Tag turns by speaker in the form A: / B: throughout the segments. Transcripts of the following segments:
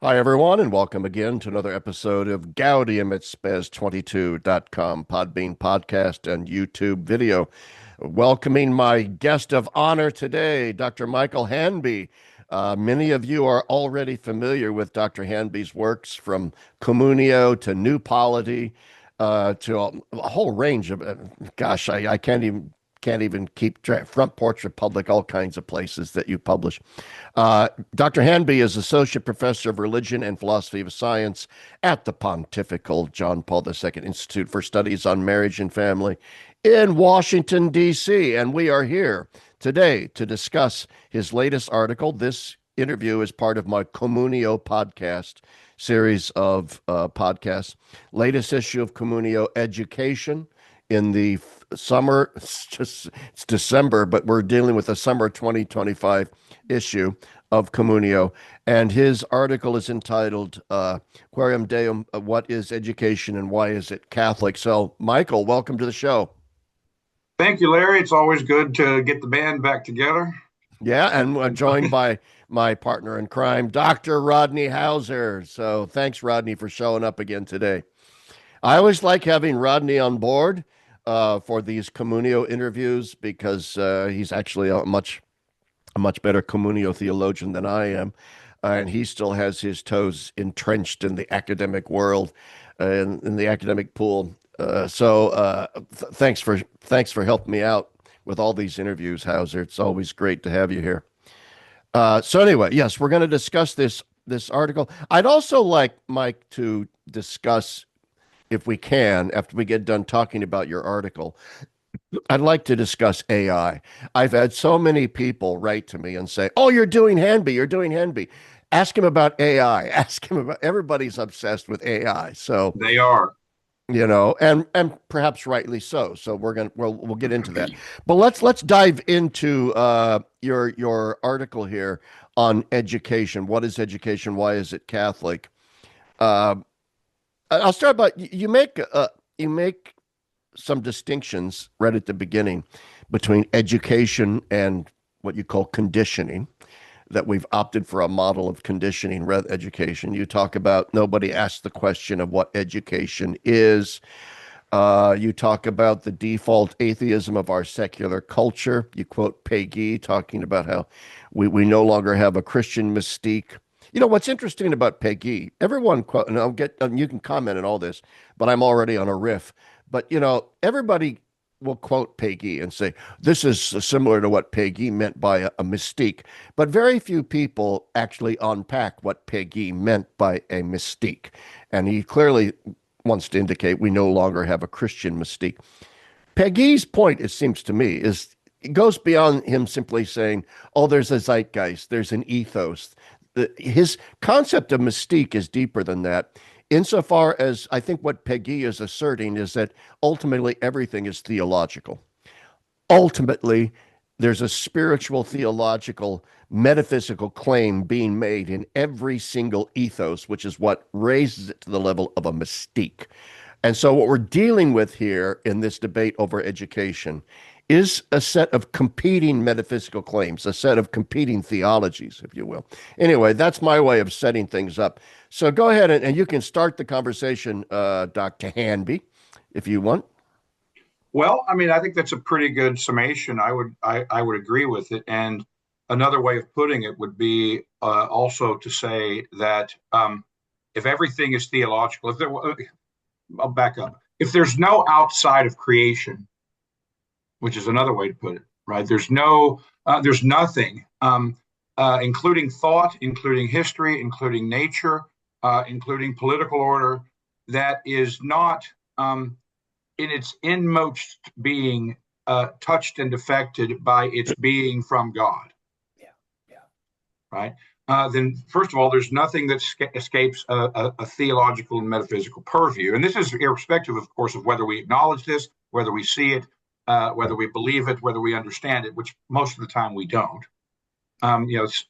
A: Hi, everyone, and welcome again to another episode of Gaudium at Spez22.com, Podbean podcast, and YouTube video. Welcoming my guest of honor today, Dr. Michael Hanby. Many of you are already familiar with Dr. Hanby's works, from Communio to New Polity, to a whole range of, I can't even keep track. Front Porch Republic, all kinds of places that you publish. Dr. Hanby is Associate Professor of Religion and Philosophy of Science at the Pontifical John Paul II Institute for Studies on Marriage and Family in Washington, D.C. And we are here today to discuss his latest article. This interview is part of my Communio podcast series of podcasts. Latest issue of Communio, Education, in the summer. It's December, but we're dealing with the summer 2025 issue of Communio, and his article is entitled Quorum Deum, What is Education and Why is it Catholic? So, Michael, welcome to the show.
B: Thank you, Larry. It's always good to get the band back together.
A: Yeah, and we're joined by my partner in crime, Dr. Rodney Howsare. So thanks, Rodney, for showing up again today. I always like having Rodney on board for these Communio interviews because he's actually a much better Communio theologian than I am, and he still has his toes entrenched in the academic world, in the academic pool. Thanks for helping me out with all these interviews, Howsare. It's always great to have you here. So anyway, yes, we're going to discuss this article. I'd also like Mike to discuss, if we can, after we get done talking about your article, I'd like to discuss AI. I've had so many people write to me and say, "Oh, you're doing Hanby. You're doing Hanby." Ask him about AI. Ask him about. Everybody's obsessed with AI. So,
B: They are.
A: and perhaps rightly so. So we'll get into that. But let's dive into your article here on education. What is education? Why is it Catholic? Uh, I'll start by you make some distinctions right at the beginning between education and what you call conditioning, that we've opted for a model of conditioning rather than education. You talk about nobody asked the question of what education is. You talk about the default atheism of our secular culture. You quote Peggy talking about how we no longer have a Christian mystique. You know, what's interesting about Peggy, everyone quote, and you can comment on all this, but I'm already on a riff. But, everybody will quote Peggy and say, this is similar to what Peggy meant by a mystique. But very few people actually unpack what Peggy meant by a mystique. And he clearly wants to indicate we no longer have a Christian mystique. Peggy's point, it seems to me, is it goes beyond him simply saying, oh, there's a zeitgeist, there's an ethos. His concept of mystique is deeper than that, insofar as I think what Peggy is asserting is that ultimately everything is theological. Ultimately, there's a spiritual, theological, metaphysical claim being made in every single ethos, which is what raises it to the level of a mystique. And so, what we're dealing with here in this debate over education is a set of competing metaphysical claims, a set of competing theologies, if you will. Anyway, that's my way of setting things up. So go ahead and you can start the conversation, Dr. Hanby, if you want.
B: Well, I mean, I think that's a pretty good summation. I would agree with it. And another way of putting it would be also to say that if everything is theological, I'll back up. If there's no outside of creation, which is another way to put it, right? There's nothing, including thought, including history, including nature, including political order, that is not in its inmost being touched and affected by its being from God.
A: Yeah, yeah.
B: Right? Then, first of all, there's nothing that escapes a theological and metaphysical purview. And this is irrespective, of course, of whether we acknowledge this, whether we see it, whether we believe it, whether we understand it, which most of the time we don't.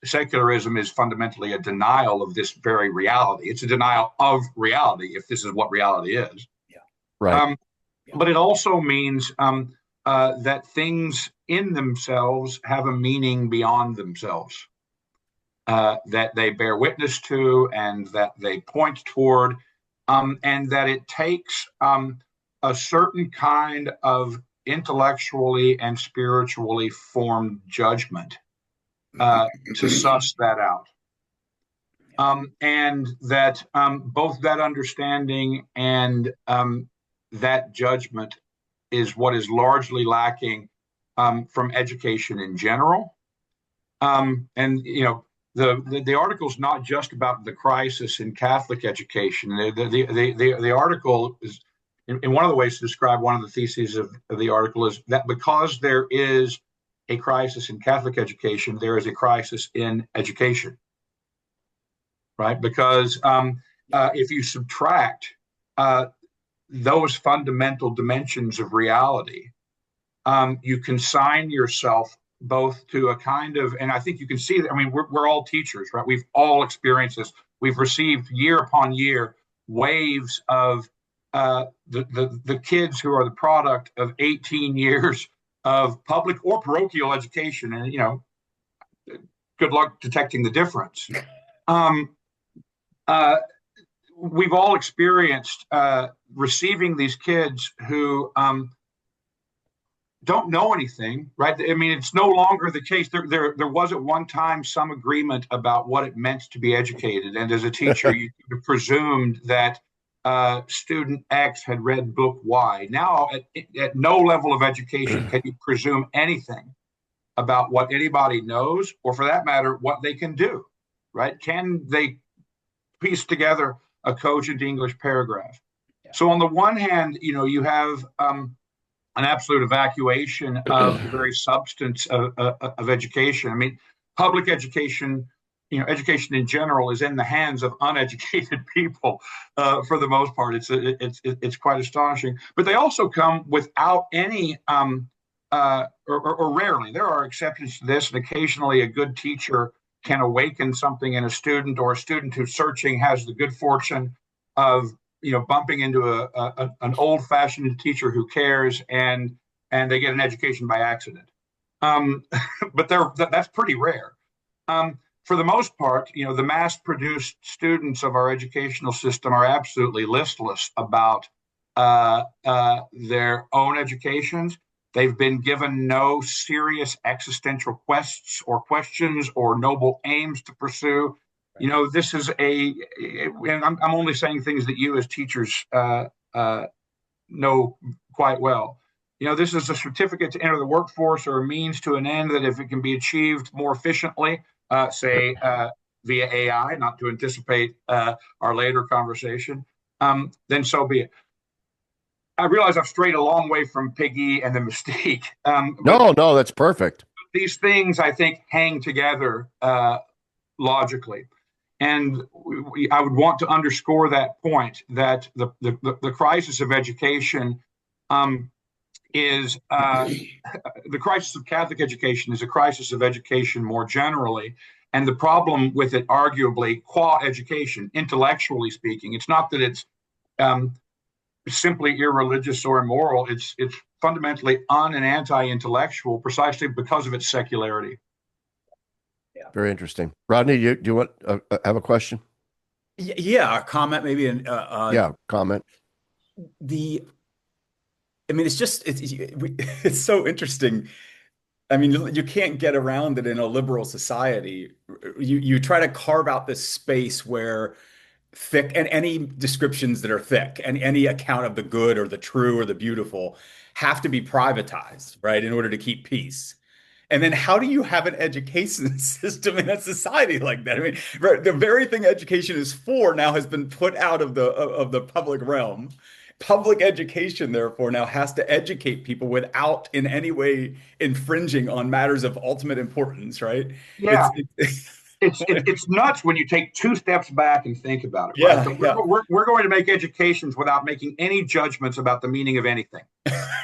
B: Secularism is fundamentally a denial of this very reality. It's a denial of reality, if this is what reality is.
A: Yeah, right.
B: But it also means that things in themselves have a meaning beyond themselves. that they bear witness to and that they point toward, and that it takes a certain kind of intellectually and spiritually formed judgment to suss that out. And that both that understanding and that judgment is what is largely lacking from education in general. And the article is not just about the crisis in Catholic education. The article is, in one of the ways to describe one of the theses of the article, is that because there is a crisis in Catholic education, there is a crisis in education. Right? Because if you subtract those fundamental dimensions of reality, you consign yourself both to a kind of, and I think you can see that, I mean, we're all teachers, right? We've all experienced this. We've received year upon year waves of the kids who are the product of 18 years of public or parochial education. And, good luck detecting the difference. We've all experienced receiving these kids who don't know anything, right? I mean, it's no longer the case. There was at one time some agreement about what it meant to be educated. And as a teacher, you presumed that student X had read book Y. Now, at no level of education can you presume anything about what anybody knows, or for that matter, what they can do, right? Can they piece together a cogent English paragraph? Yeah. So on the one hand, you have an absolute evacuation of the very substance of education. I mean, public education, education in general is in the hands of uneducated people for the most part. It's quite astonishing. But they also come without any, or rarely. There are exceptions to this, and occasionally a good teacher can awaken something in a student, or a student who's searching has the good fortune of bumping into an old-fashioned teacher who cares, and they get an education by accident. But that's pretty rare. For the most part, the mass-produced students of our educational system are absolutely listless about their own educations. They've been given no serious existential quests or questions or noble aims to pursue. This is and I'm only saying things that you as teachers know quite well. This is a certificate to enter the workforce, or a means to an end that, if it can be achieved more efficiently, say via AI, not to anticipate our later conversation, then so be it. I realize I've strayed a long way from Piggy and the Mystique.
A: No, that's perfect.
B: These things, I think, hang together logically. And I would want to underscore that point, that the crisis of education is the crisis of Catholic education is a crisis of education more generally. And the problem with it, arguably, qua education, intellectually speaking, it's not that it's simply irreligious or immoral. It's fundamentally and anti-intellectual, precisely because of its secularity.
A: Yeah. Very interesting. Rodney, do you want have a question?
C: Yeah, a comment maybe.
A: Comment.
C: It's so interesting. I mean, you can't get around it in a liberal society. You try to carve out this space where thick, and any descriptions that are thick, and any account of the good or the true or the beautiful have to be privatized, right, in order to keep peace. And then how do you have an education system in a society like that? I mean, the very thing education is for now has been put out of the public realm. Public education, therefore, now has to educate people without in any way infringing on matters of ultimate importance, right?
B: Yeah. It's nuts when you take two steps back and think about it. Right?
C: Yeah,
B: we're going to make educations without making any judgments about the meaning of anything.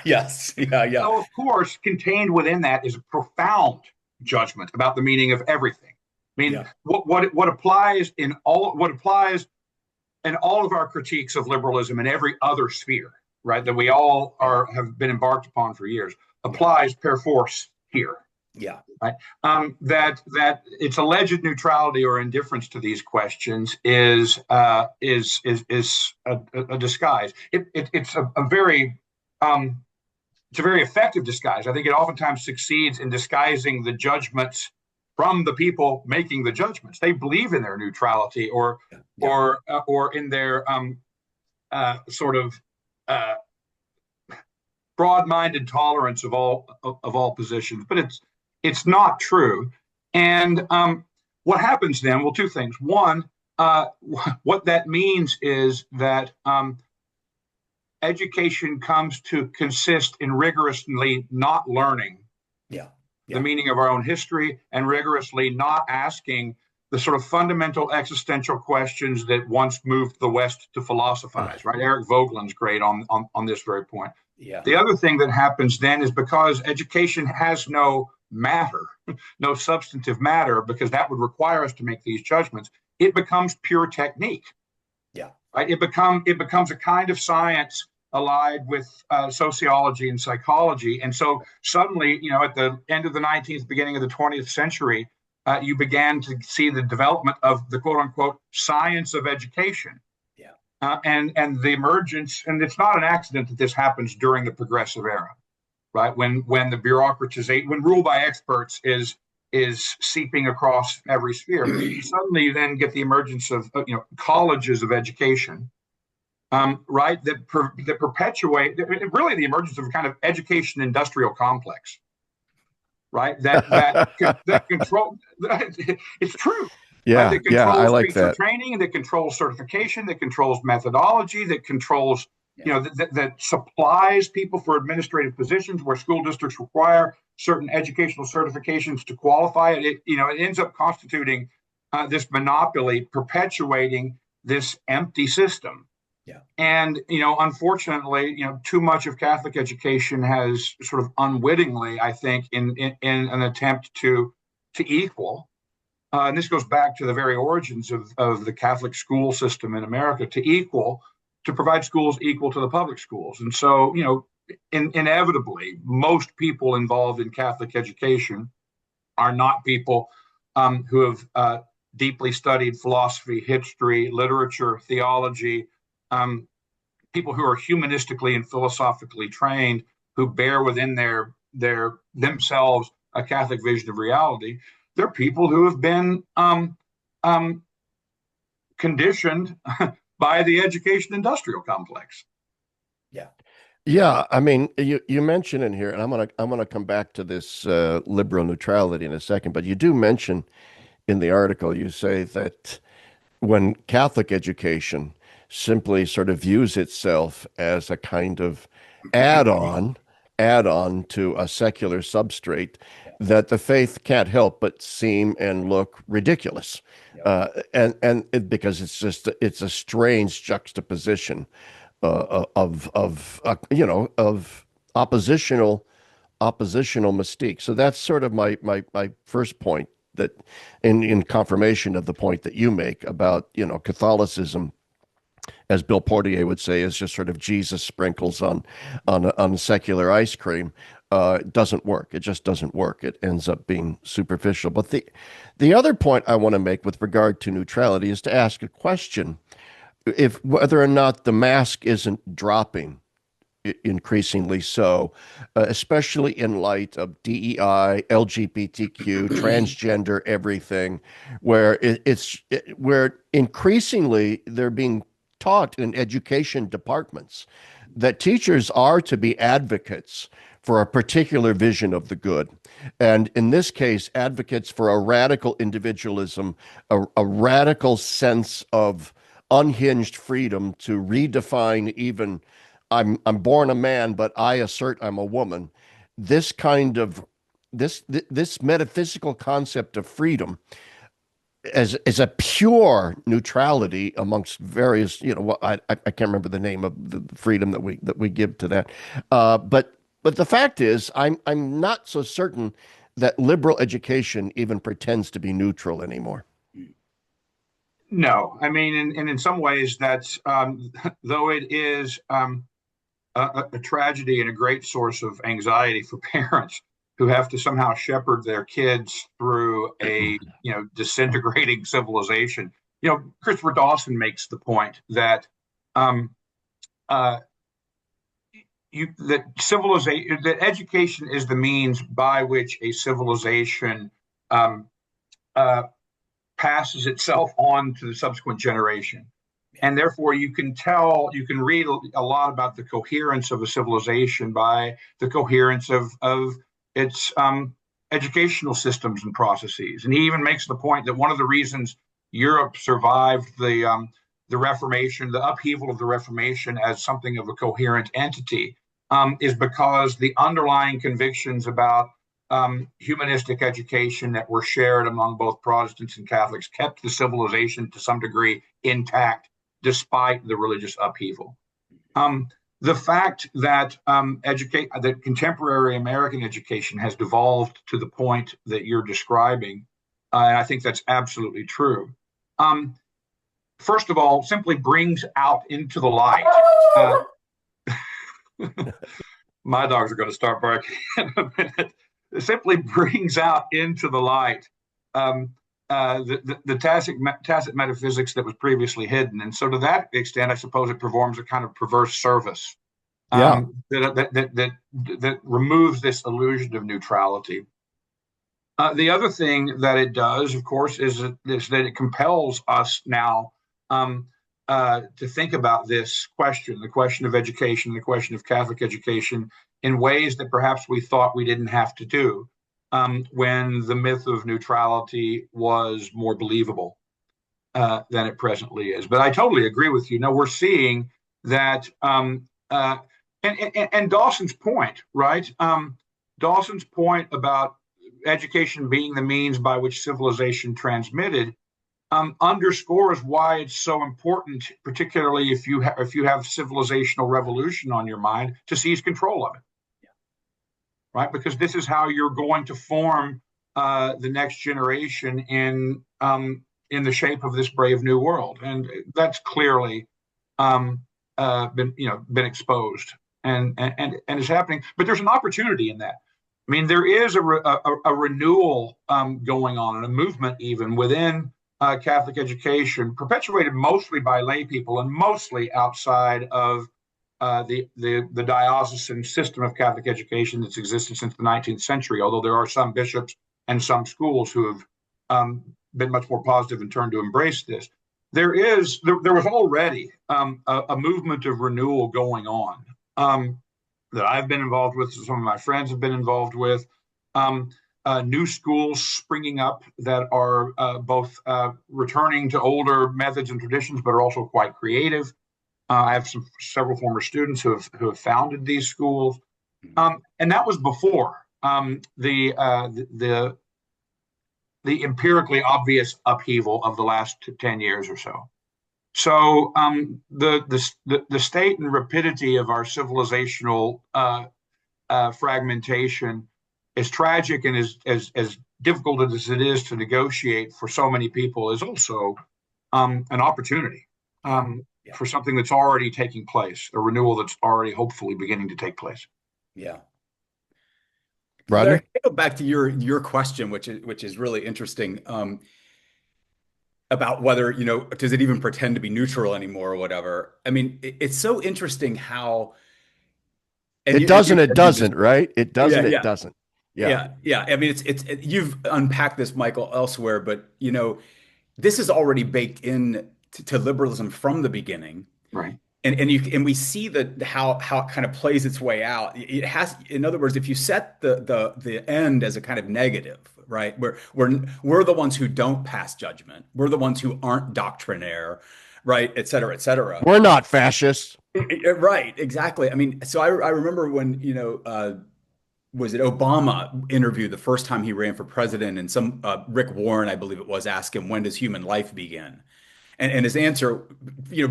C: Yes. Yeah.
B: So, of course, contained within that is a profound judgment about the meaning of everything. I mean, what applies in all of our critiques of liberalism in every other sphere, right, that we all have been embarked upon for years, applies per force here.
C: Yeah.
B: Right? That its alleged neutrality or indifference to these questions is a disguise. It's a very it's a very effective disguise. I think it oftentimes succeeds in disguising the judgments from the people making the judgments. They believe in their neutrality
C: Yeah.
B: or in their sort of uh, broad-minded tolerance of all positions, but it's not true. And what happens then? Well, two things. One, what that means is that education comes to consist in rigorously not learning
C: Yeah.
B: the
C: Yeah.
B: meaning of our own history and rigorously not asking the sort of fundamental existential questions that once moved the West to philosophize, right? Eric Voegelin's great on this very point.
C: Yeah.
B: The other thing that happens then is because education has no matter, no substantive matter, because that would require us to make these judgments, it becomes pure technique.
C: Yeah.
B: Right? It becomes a kind of science allied with sociology and psychology. And so suddenly, at the end of the 19th, beginning of the 20th century, you began to see the development of the quote unquote science of education.
C: Yeah.
B: And the emergence, and it's not an accident that this happens during the progressive era, right? When the bureaucratization, when rule by experts is seeping across every sphere. Suddenly, you then get the emergence of colleges of education, right? That perpetuate really the emergence of a kind of education industrial complex, right? That control. It's true. Right,
A: Yeah,
B: that
A: yeah, I
B: controls
A: like
B: teacher
A: that.
B: training, that controls certification, that controls methodology, that controls, that supplies people for administrative positions where school districts require certain educational certifications to qualify. It ends up constituting this monopoly, perpetuating this empty system.
C: Yeah.
B: And unfortunately, too much of Catholic education has sort of unwittingly, I think, in an attempt to equal. And this goes back to the very origins of the Catholic school system in America, to provide schools equal to the public schools. And so, inevitably, most people involved in Catholic education are not people who have deeply studied philosophy, history, literature, theology, people who are humanistically and philosophically trained, who bear within their themselves a Catholic vision of reality. They're people who have been conditioned by the education industrial complex.
C: Yeah.
A: Yeah, I mean, you mention in here, and I'm gonna come back to this liberal neutrality in a second, but you do mention in the article, you say that when Catholic education simply sort of views itself as a kind of add-on, add-on to a secular substrate, that the faith can't help but seem and look ridiculous. Because it's a strange juxtaposition of oppositional mystique. So that's sort of my first point, that in confirmation of the point that you make about, Catholicism, as Bill Portier would say, is just sort of Jesus sprinkles on secular ice cream. It doesn't work. It just doesn't work. It ends up being superficial. But the other point I want to make with regard to neutrality is to ask a question: if whether or not the mask isn't dropping increasingly so, especially in light of DEI, LGBTQ, transgender, everything, where where increasingly they're being taught in education departments that teachers are to be advocates for a particular vision of the good. And in this case, advocates for a radical individualism, a radical sense of unhinged freedom to redefine even I'm born a man, but I assert I'm a woman. This kind of this metaphysical concept of freedom as a pure neutrality amongst various, I can't remember the name of the freedom that we give to that. But the fact is, I'm not so certain that liberal education even pretends to be neutral anymore.
B: No, I mean, and in some ways, that's though it is a tragedy and a great source of anxiety for parents. who have to somehow shepherd their kids through a disintegrating civilization. Christopher Dawson makes the point that um, uh, that education is the means by which a civilization um, uh, passes itself on to the subsequent generation. And therefore, you can read a lot about the coherence of a civilization by the coherence of its educational systems and processes. And he even makes the point that one of the reasons Europe survived the Reformation, the upheaval of the Reformation, as something of a coherent entity, is because the underlying convictions about humanistic education that were shared among both Protestants and Catholics kept the civilization to some degree intact despite the religious upheaval. The fact that that contemporary American education has devolved to the point that you're describing, and I think that's absolutely true. First of all, simply brings out into the light. My dogs are going to start barking in a minute. It simply brings out into the light the tacit metaphysics that was previously hidden. And so to that extent, I suppose it performs a kind of perverse service that removes this illusion of neutrality. The other thing that it does, of course, is that it compels us now to think about this question, the question of education, the question of Catholic education, in ways that perhaps we thought we didn't have to do when the myth of neutrality was more believable than it presently is. But I totally agree with you. Now we're seeing that, and Dawson's point, right? Dawson's point about education being the means by which civilization transmitted underscores why it's so important, particularly if you have civilizational revolution on your mind, to seize control of it. Right, because this is how you're going to form the next generation in the shape of this brave new world, and that's clearly been exposed and is happening. But there's an opportunity in that. I mean, there is a renewal going on, and a movement even within Catholic education, perpetuated mostly by lay people and mostly outside of the diocesan system of Catholic education that's existed since the 19th century, although there are some bishops and some schools who have been much more positive and turned to embrace this. There was already a movement of renewal going on that I've been involved with, some of my friends have been involved with, new schools springing up that are both returning to older methods and traditions, but are also quite creative. I have several former students who have founded these schools, and that was before the empirically obvious upheaval of the last 10 years or so. So the state and rapidity of our civilizational fragmentation is tragic, and as difficult as it is to negotiate for so many people, is also an opportunity. For something that's already taking place, a renewal that's already hopefully beginning to take place.
C: Yeah.
A: Rodney?
C: Larry, go back to your question, which is really interesting, about whether, does it even pretend to be neutral anymore or whatever. I mean, it's so interesting how
A: it doesn't, right? It doesn't, it doesn't.
C: Yeah. I mean, you've unpacked this, Michael, elsewhere, but this is already baked in to liberalism from the beginning,
B: right?
C: And we see how it kind of plays its way out. It has, in other words, if you set the end as a kind of negative, right, we're the ones who don't pass judgment, we're the ones who aren't doctrinaire, right, et cetera, et cetera.
A: We're not fascists,
C: right? Exactly. I mean, so I remember when was it Obama interviewed the first time he ran for president, and some Rick Warren, I believe it was, asked him, when does human life begin? And his answer,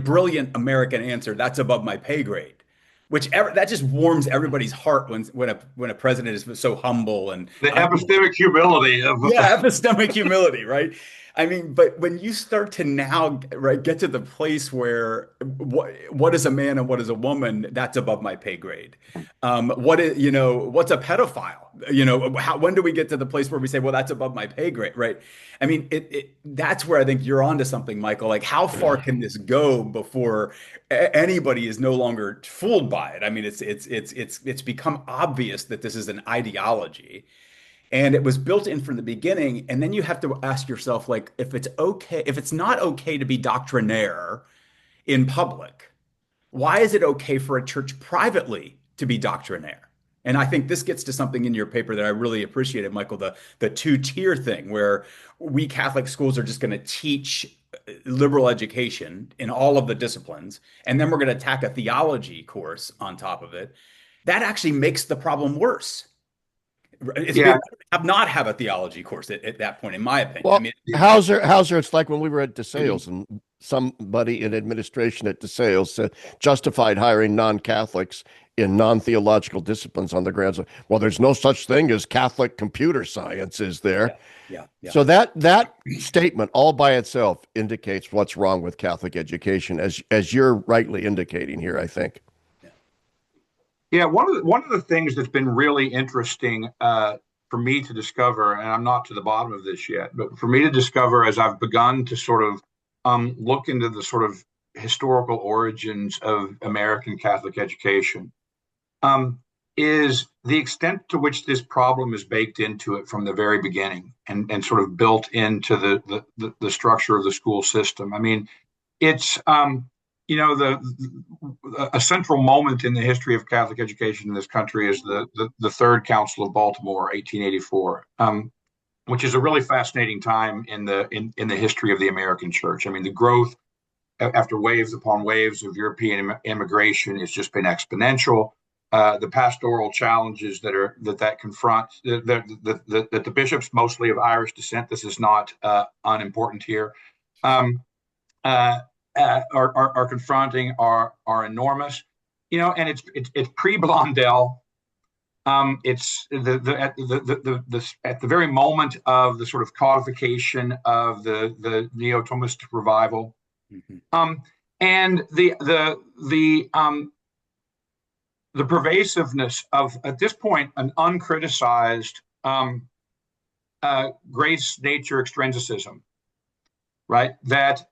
C: brilliant American answer, that's above my pay grade, that just warms everybody's heart when a president is so humble and
B: the epistemic humility of
C: epistemic humility, right? I mean, but when you start to now get to the place where what is a man and what is a woman, that's above my pay grade. What's a pedophile? when do we get to the place where we say, well, that's above my pay grade, right? I mean, that's where I think you're onto something, Michael. Like, how far can this go before anybody is no longer fooled by it? I mean, it's become obvious that this is an ideology, and it was built in from the beginning. And then you have to ask yourself, like, if it's not okay to be doctrinaire in public, why is it okay for a church privately to be doctrinaire? And I think this gets to something in your paper that I really appreciated, Michael, the two-tier thing, where we Catholic schools are just going to teach liberal education in all of the disciplines, and then we're going to tack a theology course on top of it. That actually makes the problem worse. It's
B: Yeah,
C: not have a theology course at that point, in my opinion. I
A: Well,
C: mean,
A: Howsare, it's like when we were at DeSales and somebody in administration at DeSales said justified hiring non-Catholics in non-theological disciplines on the grounds of, well, there's no such thing as Catholic computer science, is there?
C: yeah.
A: So that statement all by itself indicates what's wrong with Catholic education, as you're rightly indicating here, I think.
B: yeah. One of the things that's been really interesting for me to discover, and I'm not to the bottom of this yet, but for me to discover as I've begun to sort of look into the sort of historical origins of American Catholic education, is the extent to which this problem is baked into it from the very beginning and sort of built into the structure of the school system. I mean, it's a central moment in the history of Catholic education in this country is the Third Council of Baltimore, 1884, which is a really fascinating time in the history of the American church. I mean, the growth after waves upon waves of European immigration has just been exponential. The pastoral challenges that confront that the bishops, mostly of Irish descent, this is not unimportant here, are confronting are enormous, and it's pre-Blondel. It's at the very moment of the sort of codification of the neo-Thomistic revival, and the pervasiveness of, at this point, an uncriticized grace nature extrinsicism, right? That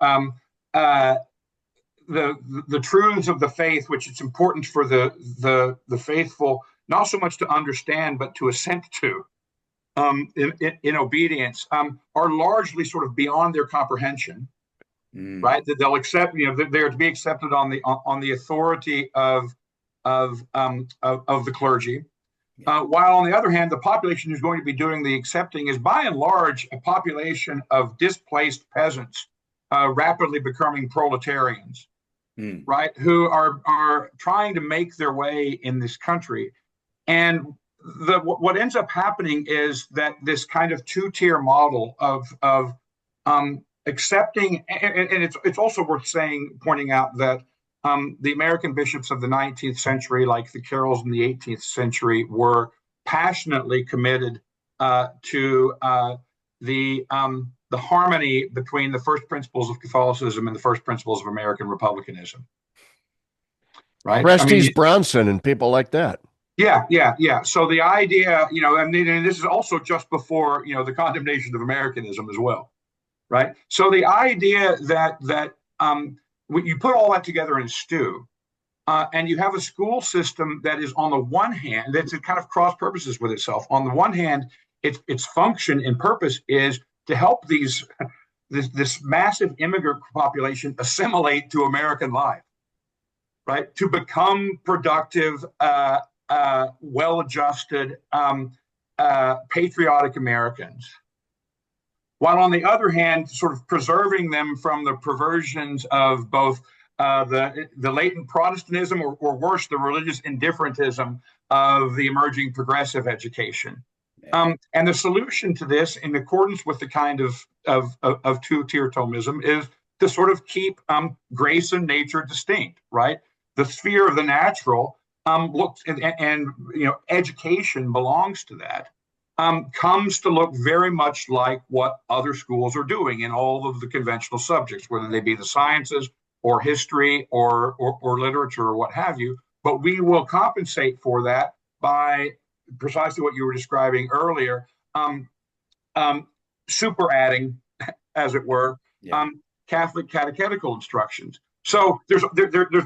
B: the truths of the faith, which it's important for the faithful not so much to understand but to assent to in obedience, are largely sort of beyond their comprehension, right? That they'll accept, they're to be accepted on the authority of the clergy. While on the other hand, the population who's going to be doing the accepting is by and large a population of displaced peasants, rapidly becoming proletarians, right? Who are trying to make their way in this country. And what ends up happening is that this kind of two-tier model of accepting, and it's also worth pointing out that the American bishops of the 19th century, like the Carrolls in the 18th century, were passionately committed to the harmony between the first principles of Catholicism and the first principles of American republicanism. Right?
A: Prestes Brownson and people like that.
B: Yeah. So the idea, and this is also just before, the condemnation of Americanism as well, right? So the idea that you put all that together in a stew, and you have a school system that is, on the one hand, that's kind of cross purposes with itself. On the one hand, its function and purpose is to help this massive immigrant population assimilate to American life, right? To become productive, well-adjusted, patriotic Americans. While on the other hand, sort of preserving them from the perversions of both the latent Protestantism or worse, the religious indifferentism of the emerging progressive education. And the solution to this, in accordance with the kind of two-tier Thomism, is to sort of keep grace and nature distinct, right? The sphere of the natural looks, and education belongs to that. Comes to look very much like what other schools are doing in all of the conventional subjects, whether they be the sciences or history or literature or what have you. But we will compensate for that by precisely what you were describing earlier. Super adding, as it were,
C: Yeah.
B: Catholic catechetical instructions. So there's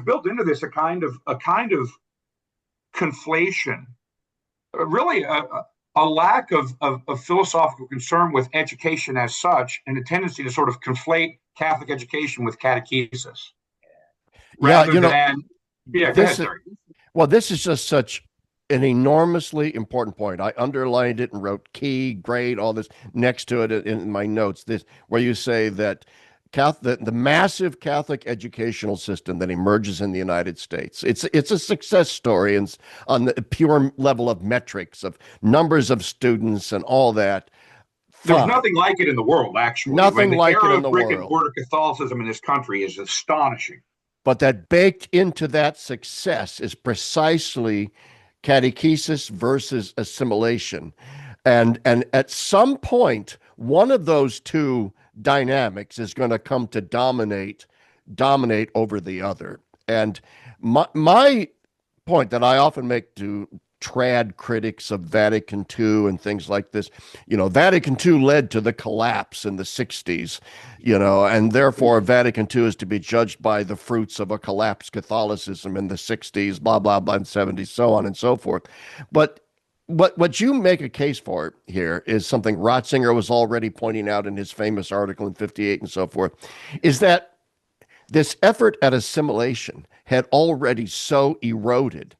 B: built into this a kind of conflation, really a lack of philosophical concern with education as such, and a tendency to sort of conflate Catholic education with catechesis,
A: Yeah,
B: rather than go ahead, sorry.
A: Well, this is just such an enormously important point. I underlined it and wrote key, grade, all this next to it in my notes. This where you say that the massive Catholic educational system that emerges in the United States. It's a success story and on the pure level of metrics of numbers of students and all that.
B: There's
A: Fine.
B: nothing like it in the world, actually.
A: Nothing like it
B: era
A: in
B: of
A: the
B: brick and
A: world.
B: mortar Catholicism in this country is astonishing.
A: But that baked into that success is precisely catechesis versus assimilation. And at some point, one of those two dynamics is going to come to dominate over the other. And my point that I often make to trad critics of Vatican II and things like this, Vatican II led to the collapse in the 60s, and therefore Vatican II is to be judged by the fruits of a collapsed Catholicism in the 60s, blah, blah, blah, and 70s, so on and so forth. But what you make a case for here is something Ratzinger was already pointing out in his famous article in 58 and so forth, is that this effort at assimilation had already so eroded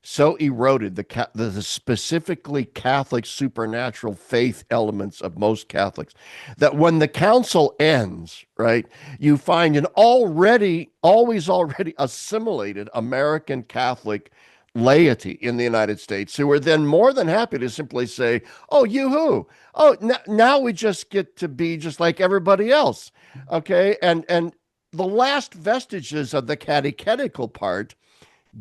A: the specifically Catholic supernatural faith elements of most Catholics, that when the council ends, right, you find an already assimilated American Catholic laity in the United States who are then more than happy to simply say, oh, yoo-hoo. Oh, now we just get to be just like everybody else. Okay. And the last vestiges of the catechetical part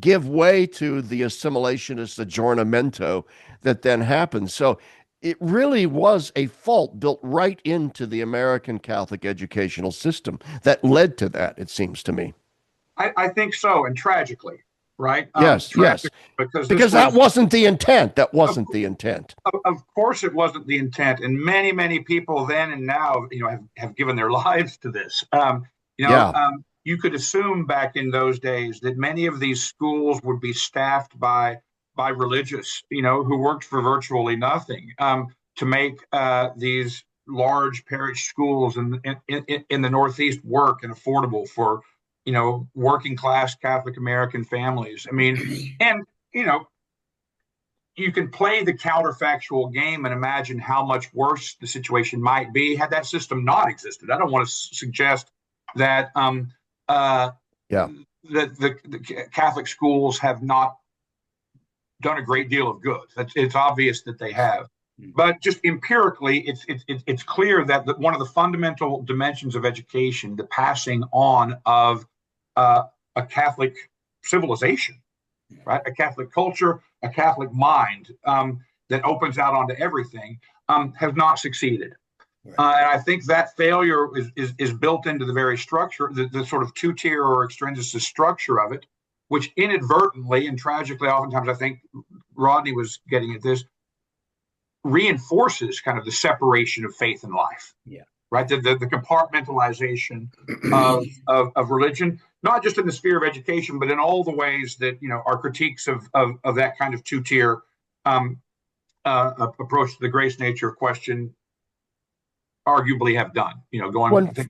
A: give way to the assimilationist aggiornamento that then happens. So it really was a fault built right into the American Catholic educational system that led to that, it seems to me.
B: I think so, and tragically, right?
A: Yes, yes. Because that wasn't the intent. That wasn't the intent.
B: Of course, it wasn't the intent, and many people then and now, have given their lives to this. You could assume back in those days that many of these schools would be staffed by religious, who worked for virtually nothing, to make these large parish schools in the Northeast work and affordable for, working class Catholic American families. I mean, and you can play the counterfactual game and imagine how much worse the situation might be had that system not existed. I don't want to suggest that that the Catholic schools have not done a great deal of good. It's obvious that they have, but just empirically, it's clear that one of the fundamental dimensions of education, the passing on of a Catholic civilization, right, a Catholic culture, a Catholic mind that opens out onto everything, has not succeeded. Right. And I think that failure is built into the very structure, the sort of two-tier or extrinsic structure of it, which inadvertently and tragically, oftentimes, I think Rodney was getting at this, reinforces kind of the separation of faith and life. Yeah. Right. The compartmentalization of religion, not just in the sphere of education, but in all the ways that, our critiques of that kind of two-tier approach to the grace nature question arguably have done,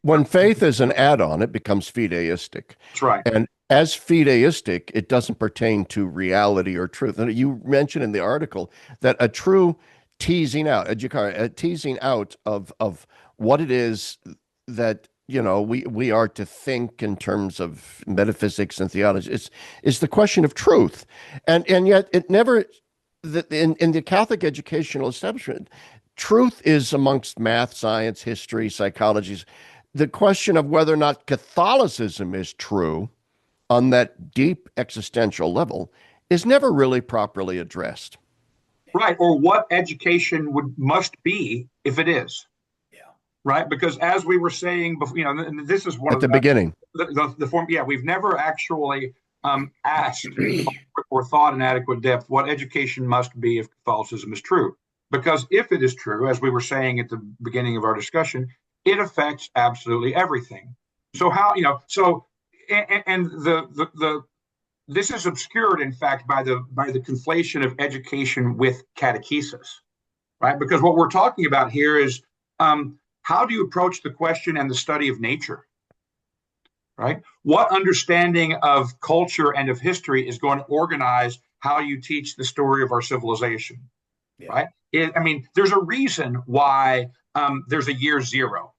A: when faith is an add-on, it becomes fideistic.
B: That's right.
A: And as fideistic, it doesn't pertain to reality or truth. And you mentioned in the article that a true teasing out of what it is that we are to think in terms of metaphysics and theology is the question of truth, and yet it never in the Catholic educational establishment. Truth is amongst math, science, history, psychology. The question of whether or not Catholicism is true on that deep existential level is never really properly addressed.
B: Right, or what education must be if it is. Yeah. Right, because as we were saying before, and this is one
A: at the beginning.
B: The form. Yeah, we've never actually asked or thought in adequate depth what education must be if Catholicism is true. Because if it is true, as we were saying at the beginning of our discussion, it affects absolutely everything. So how, and the this is obscured, in fact, by the conflation of education with catechesis, right? Because what we're talking about here is how do you approach the question and the study of nature, right? What understanding of culture and of history is going to organize how you teach the story of our civilization,
C: Yeah.
B: right? I mean, there's a reason why there's a year zero.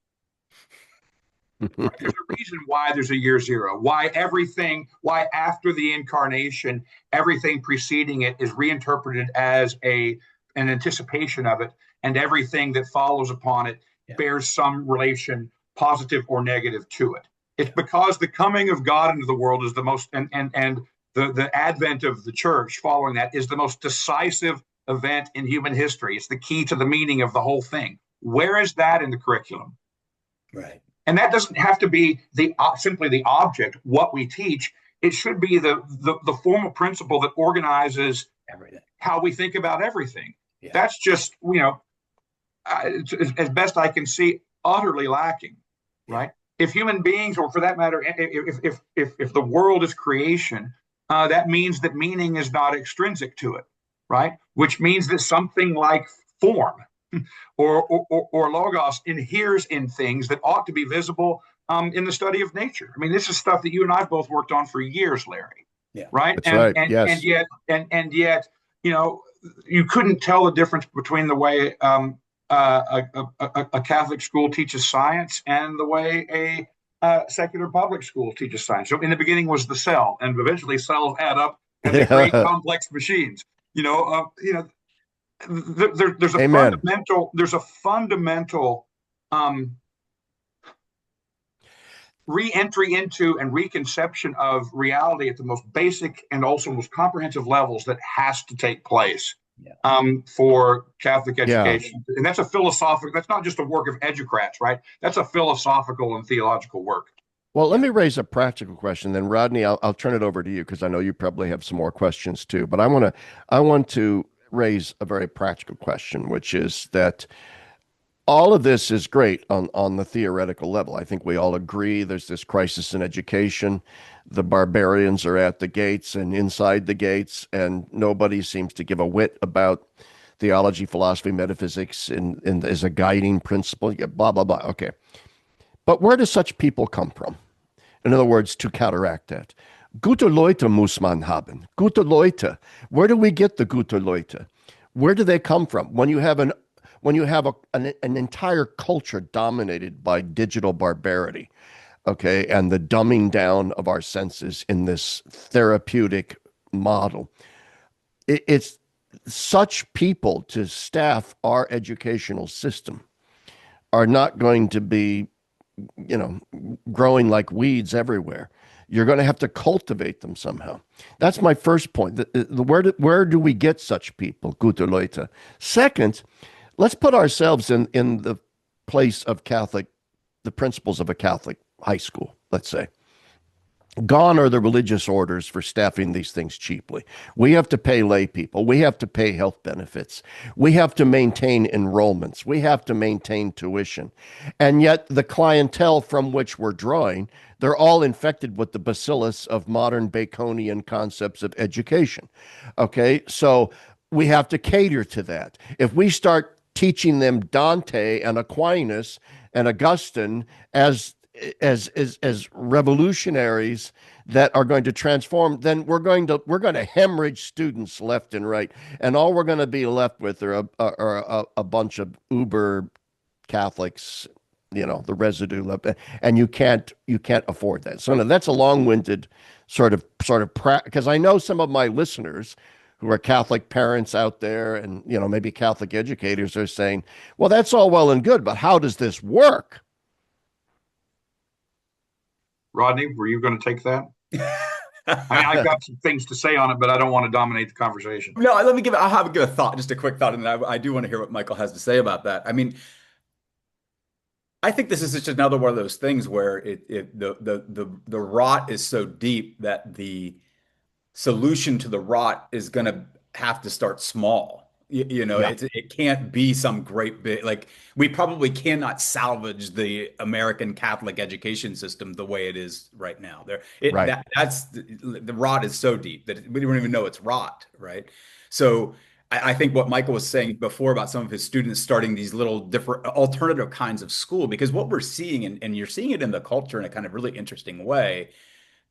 B: Right? There's a reason why there's a year zero. Why after the incarnation, everything preceding it is reinterpreted as an anticipation of it, and everything that follows upon it bears some relation, positive or negative, to it. It's because the coming of God into the world is the most, and the advent of the church following that is the most decisive event in human history. It's the key to the meaning of the whole thing. Where is that in the curriculum?
C: Right.
B: And that doesn't have to be simply the object, what we teach. It should be the formal principle that organizes
C: everything,
B: how we think about everything.
C: Yeah.
B: That's just, as best I can see, utterly lacking, right? If human beings, or for that matter, if the world is creation, that means that meaning is not extrinsic to it, right? Which means that something like form or logos inheres in things that ought to be visible in the study of nature. I mean, this is stuff that you and I have both worked on for years, Larry.
C: Yeah.
B: Right.
A: That's right. Yes.
B: And yet, you couldn't tell the difference between the way a Catholic school teaches science and the way a secular public school teaches science. So in the beginning was the cell, and eventually cells add up and they create complex machines. There's a
A: Amen.
B: fundamental re-entry into and reconception of reality at the most basic and also most comprehensive levels that has to take place for Catholic education. And that's that's not just a work of educrats, right? That's a philosophical and theological work.
A: Well, let me raise a practical question. Then, Rodney, I'll turn it over to you because I know you probably have some more questions too. But I want to raise a very practical question, which is that all of this is great on the theoretical level. I think we all agree there's this crisis in education. The barbarians are at the gates and inside the gates, and nobody seems to give a whit about theology, philosophy, metaphysics as a guiding principle. Blah, blah, blah. Okay. But where do such people come from? In other words, to counteract that. Gute Leute muss man haben. Gute Leute. Where do we get the gute Leute? Where do they come from? When you have an entire culture dominated by digital barbarity, okay, and the dumbing down of our senses in this therapeutic model, it's such people to staff our educational system are not going to be, growing like weeds everywhere. You're going to have to cultivate them somehow. That's my first point. Where do we get such people, gute Leute? Second, let's put ourselves in the place of the principles of a Catholic high school, let's say. Gone are the religious orders for staffing these things cheaply. We have to pay lay people. We have to pay health benefits. We have to maintain enrollments. We have to maintain tuition. And yet the clientele from which we're drawing, they're all infected with the bacillus of modern Baconian concepts of education. Okay, so we have to cater to that. If we start teaching them Dante and Aquinas and Augustine as revolutionaries that are going to transform, then we're going to hemorrhage students left and right, and all we're going to be left with are a bunch of uber Catholics, the residue left, and you can't afford that. So no, that's a long-winded sort of because I know some of my listeners who are Catholic parents out there and maybe Catholic educators are saying, well, that's all well and good, but how does this work?
B: Rodney, were you going to take that? I've got some things to say on it, but I don't want to dominate the conversation.
C: No, I'll have a thought, just a quick thought, and then I do want to hear what Michael has to say about that. I mean, I think this is just another one of those things where the rot is so deep that the solution to the rot is going to have to start small.
A: Yeah.
C: It can't be some great big, like we probably cannot salvage the American Catholic education system the way it is right now.
A: Right.
C: That's the rot is so deep that we don't even know it's rot, right? So I think what Michael was saying before about some of his students starting these little different alternative kinds of school, because what we're seeing, and you're seeing it in the culture in a kind of really interesting way.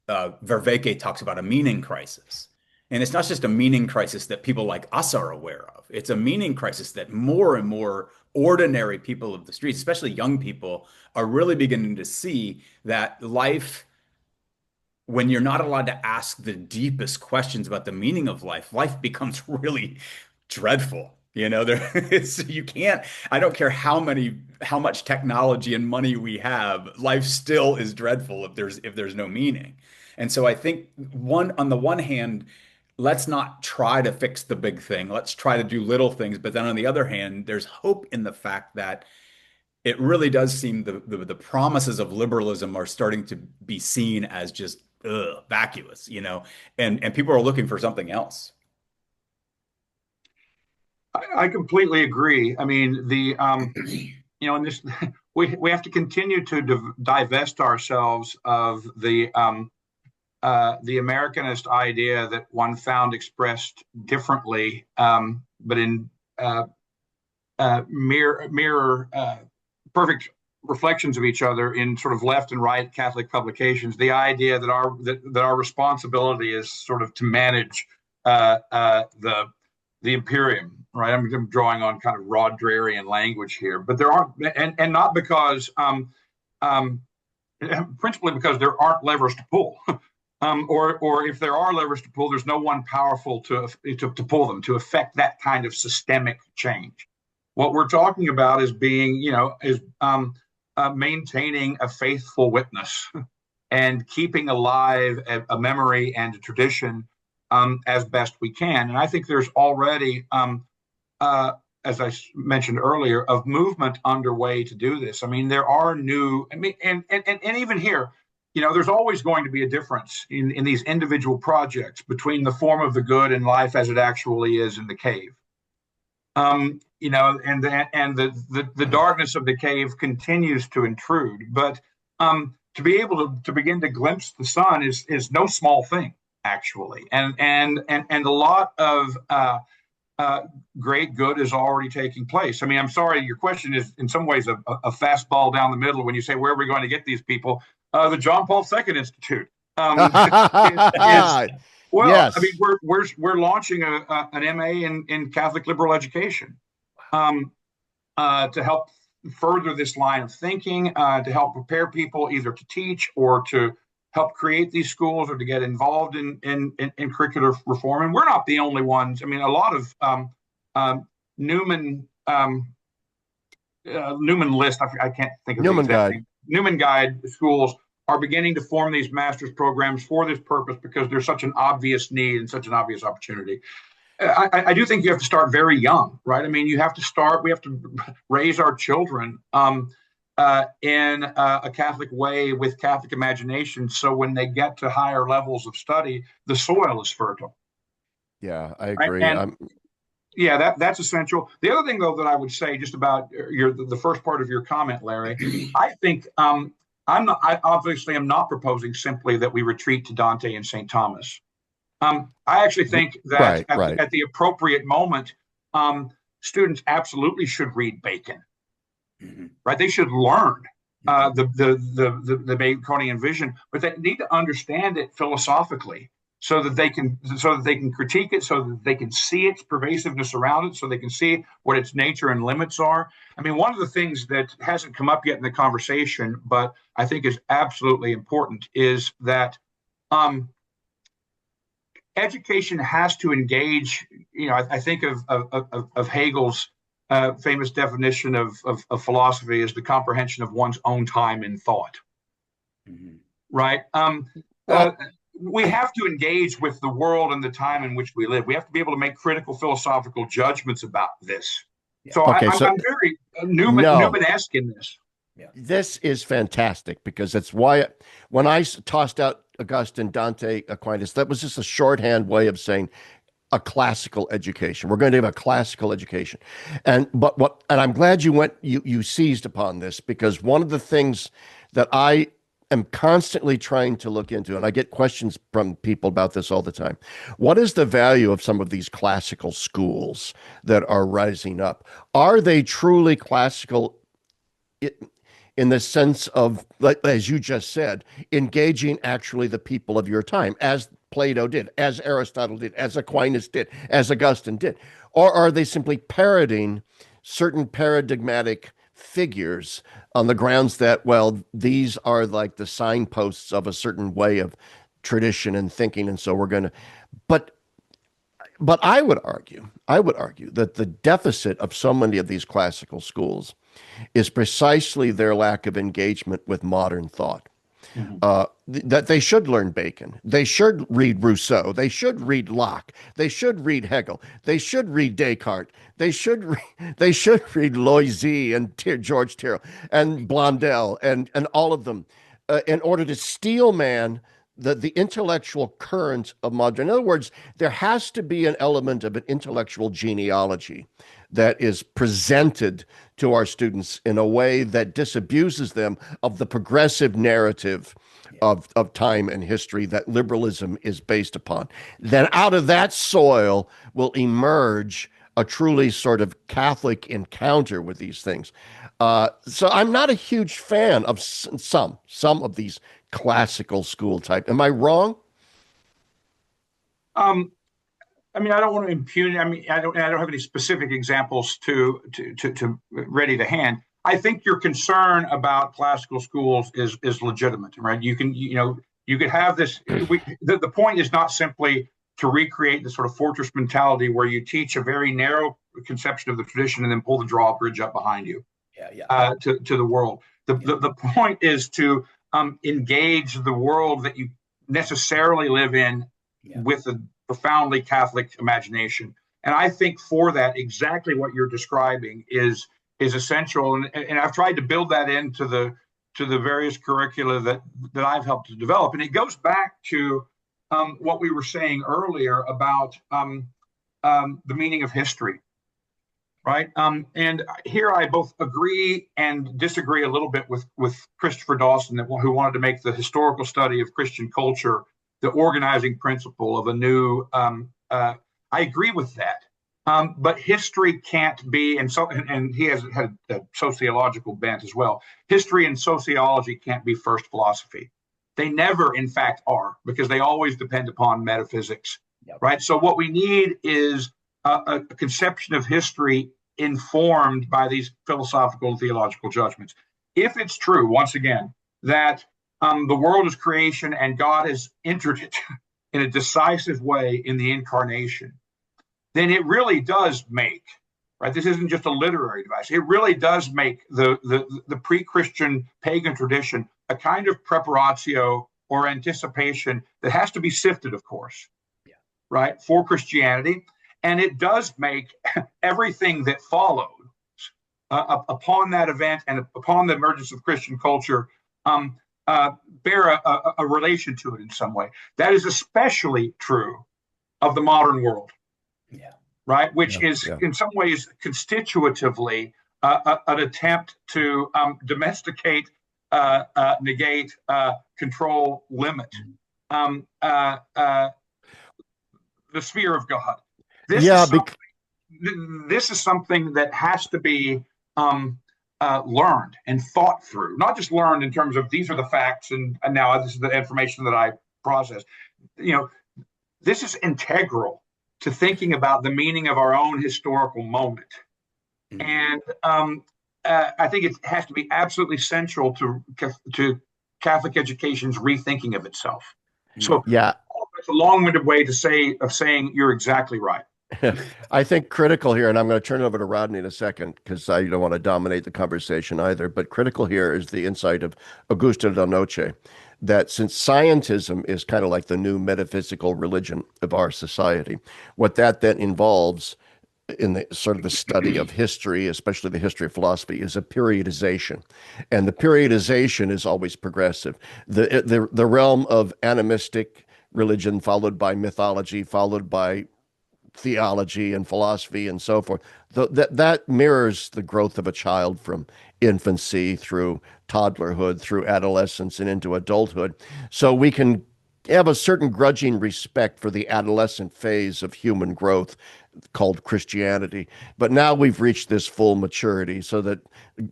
C: Vervaeke talks about a meaning crisis. And it's not just a meaning crisis that people like us are aware of. It's a meaning crisis that more and more ordinary people of the streets, especially young people, are really beginning to see that life, when you're not allowed to ask the deepest questions about the meaning of life, life becomes really dreadful. You can't, I don't care how much technology and money we have, life still is dreadful if there's no meaning. And so I think on the one hand, let's not try to fix the big thing. Let's try to do little things. But then on the other hand, there's hope in the fact that it really does seem the promises of liberalism are starting to be seen as just vacuous, and people are looking for something else.
B: I completely agree. I mean, in this, we have to continue to divest ourselves of the Americanist idea that one found expressed differently, but in mirror perfect reflections of each other in sort of left and right Catholic publications. The idea that our responsibility is sort of to manage the imperium, right? I'm drawing on kind of Rodnerian language here, but there aren't, and not because principally because there aren't levers to pull. Or if there are levers to pull, there's no one powerful to pull them to affect that kind of systemic change. What we're talking about is maintaining a faithful witness and keeping alive a memory and a tradition as best we can. And I think there's already, as I mentioned earlier, of movement underway to do this. I mean, there are new, and even here, there's always going to be a difference in these individual projects between the form of the good and life as it actually is in the cave. And the darkness of the cave continues to intrude. But to be able to begin to glimpse the sun is no small thing, actually. And a lot of great good is already taking place. I mean, I'm sorry, your question is in some ways a fastball down the middle when you say, where are we going to get these people? The John Paul II Institute. Well,
A: Yes.
B: I mean, we're launching an MA in Catholic liberal education to help further this line of thinking, to help prepare people either to teach or to help create these schools or to get involved in curricular reform. And we're not the only ones. I mean, a lot of Newman list, I can't think of the exact name. Newman Guide schools are beginning to form these master's programs for this purpose because there's such an obvious need and such an obvious opportunity. I do think you have to start very young, right? I mean, we have to raise our children in a Catholic way with Catholic imagination. So when they get to higher levels of study, the soil is fertile.
A: Yeah, I agree.
B: Right? And yeah, that's essential. The other thing, though, that I would say just about the first part of your comment, Larry, I think I obviously am not proposing simply that we retreat to Dante and St. Thomas. I actually think that at the appropriate moment, students absolutely should read Bacon. Mm-hmm. Right? They should learn the Baconian vision, but they need to understand it philosophically so that they can critique it, so that they can see its pervasiveness around it, so they can see what its nature and limits are. I mean, one of the things that hasn't come up yet in the conversation, but I think is absolutely important, is that education has to engage. I think of Hegel's famous definition of philosophy as the comprehension of one's own time in thought. Mm-hmm. Right? We have to engage with the world and the time in which we live. We have to be able to make critical philosophical judgments about this. Yeah. So I'm very Newman-esque in this.
C: Yeah.
A: This is fantastic because that's why when I tossed out Augustine, Dante, Aquinas, that was just a shorthand way of saying a classical education. We're going to have a classical education. And I'm glad you seized upon this, because one of the things that I am constantly trying to look into, and I get questions from people about this all the time. What is the value of some of these classical schools that are rising up? Are they truly classical in the sense of, like, as you just said, engaging actually the people of your time, as Plato did, as Aristotle did, as Aquinas did, as Augustine did? Or are they simply parroting certain paradigmatic figures on the grounds that, well, these are like the signposts of a certain way of tradition and thinking, and so we're going to. But but I would argue that the deficit of so many of these classical schools is precisely their lack of engagement with modern thought.
C: Mhm.
A: That they should learn Bacon. They should read Rousseau. They should read Locke. They should read Hegel. They should read Descartes. They should read Loisy and George Tyrrell and Blondel and all of them, in order to steel man the intellectual current of modern. In other words, there has to be an element of an intellectual genealogy that is presented to our students in a way that disabuses them of the progressive narrative of time and history that liberalism is based upon. Then out of that soil will emerge a truly sort of Catholic encounter with these things. So I'm not a huge fan of some of these classical school type. Am I wrong?
B: Um, I mean, I don't want to impugn. I mean, I don't have any specific examples to ready to hand. I think your concern about classical schools is legitimate, right? You could have this. The point is not simply to recreate the sort of fortress mentality where you teach a very narrow conception of the tradition and then pull the drawbridge up behind you,
C: Yeah, yeah,
B: to the world.
C: yeah,
B: The point is to engage the world that you necessarily live in
C: yeah,
B: with a profoundly Catholic imagination. And I think for that, exactly what you're describing is essential. And I've tried to build that into the various curricula that I've helped to develop. And it goes back to what we were saying earlier about the meaning of history, right? And here I both agree and disagree a little bit with Christopher Dawson, who wanted to make the historical study of Christian culture the organizing principle of a new. I agree with that, but history can't be, and he has had a sociological bent as well. History and sociology can't be first philosophy. They never, in fact, are, because they always depend upon metaphysics,
C: yep,
B: right? So what we need is a conception of history informed by these philosophical and theological judgments. If it's true, once again, that the world is creation and God has entered it in a decisive way in the incarnation, then it really does make, right? This isn't just a literary device. It really does make the pre-Christian pagan tradition a kind of preparatio or anticipation that has to be sifted, of course,
C: yeah,
B: right, for Christianity. And it does make everything that followed upon that event and upon the emergence of Christian culture bear a relation to it in some way. That is especially true of the modern world,
C: yeah,
B: right? Which
A: Yeah,
B: is
A: yeah.
B: in some ways constitutively an attempt to domesticate, negate, control, limit um, uh, uh, the sphere of God. This is
A: Yeah,
B: this is something that has to be um, learned and thought through, not just learned in terms of these are the facts and now this is the information that I process. You know, this is integral to thinking about the meaning of our own historical moment.
C: mhm,
B: And I think it has to be absolutely central to Catholic education's rethinking of itself.
C: yeah.
B: So
A: yeah.
B: it's a long-winded way to say of saying you're exactly right.
A: I think critical here, and I'm going to turn it over to Rodney in a second because I don't want to dominate the conversation either, but critical here is the insight of Augusto Del Noce, that since scientism is kind of like the new metaphysical religion of our society, what that then involves in the sort of the study of history, especially the history of philosophy, is a periodization, and the periodization is always progressive. The realm of animistic religion, followed by mythology, followed by theology and philosophy and so forth. That mirrors the growth of a child from infancy through toddlerhood, through adolescence, and into adulthood. So we can have a certain grudging respect for the adolescent phase of human growth called Christianity. But now we've reached this full maturity, so that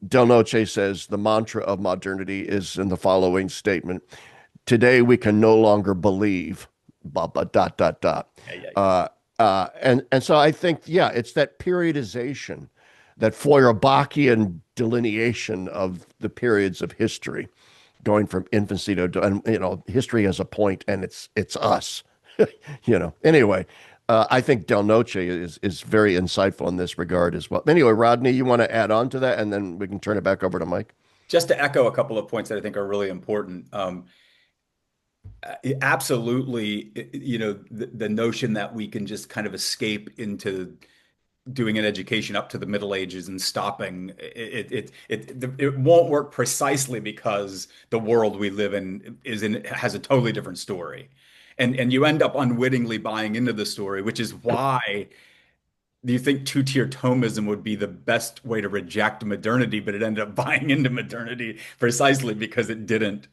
A: Del Noce says the mantra of modernity is in the following statement: today we can no longer believe, blah, blah, dot, dot, dot.
C: Yeah, yeah, yeah.
A: And so I think, yeah, it's that periodization, that Feuerbachian delineation of the periods of history, going from infancy to, and history as a point, and it's us. Anyway, I think Del Noce is very insightful in this regard as well. Anyway, Rodney, you want to add on to that, and then we can turn it back over to Mike.
C: Just to echo a couple of points that I think are really important. Absolutely, the notion that we can just kind of escape into doing an education up to the Middle Ages and stopping it won't work, precisely because the world we live in has a totally different story, and you end up unwittingly buying into the story, which is why do you think two-tier Thomism would be the best way to reject modernity, but it ended up buying into modernity precisely because it didn't,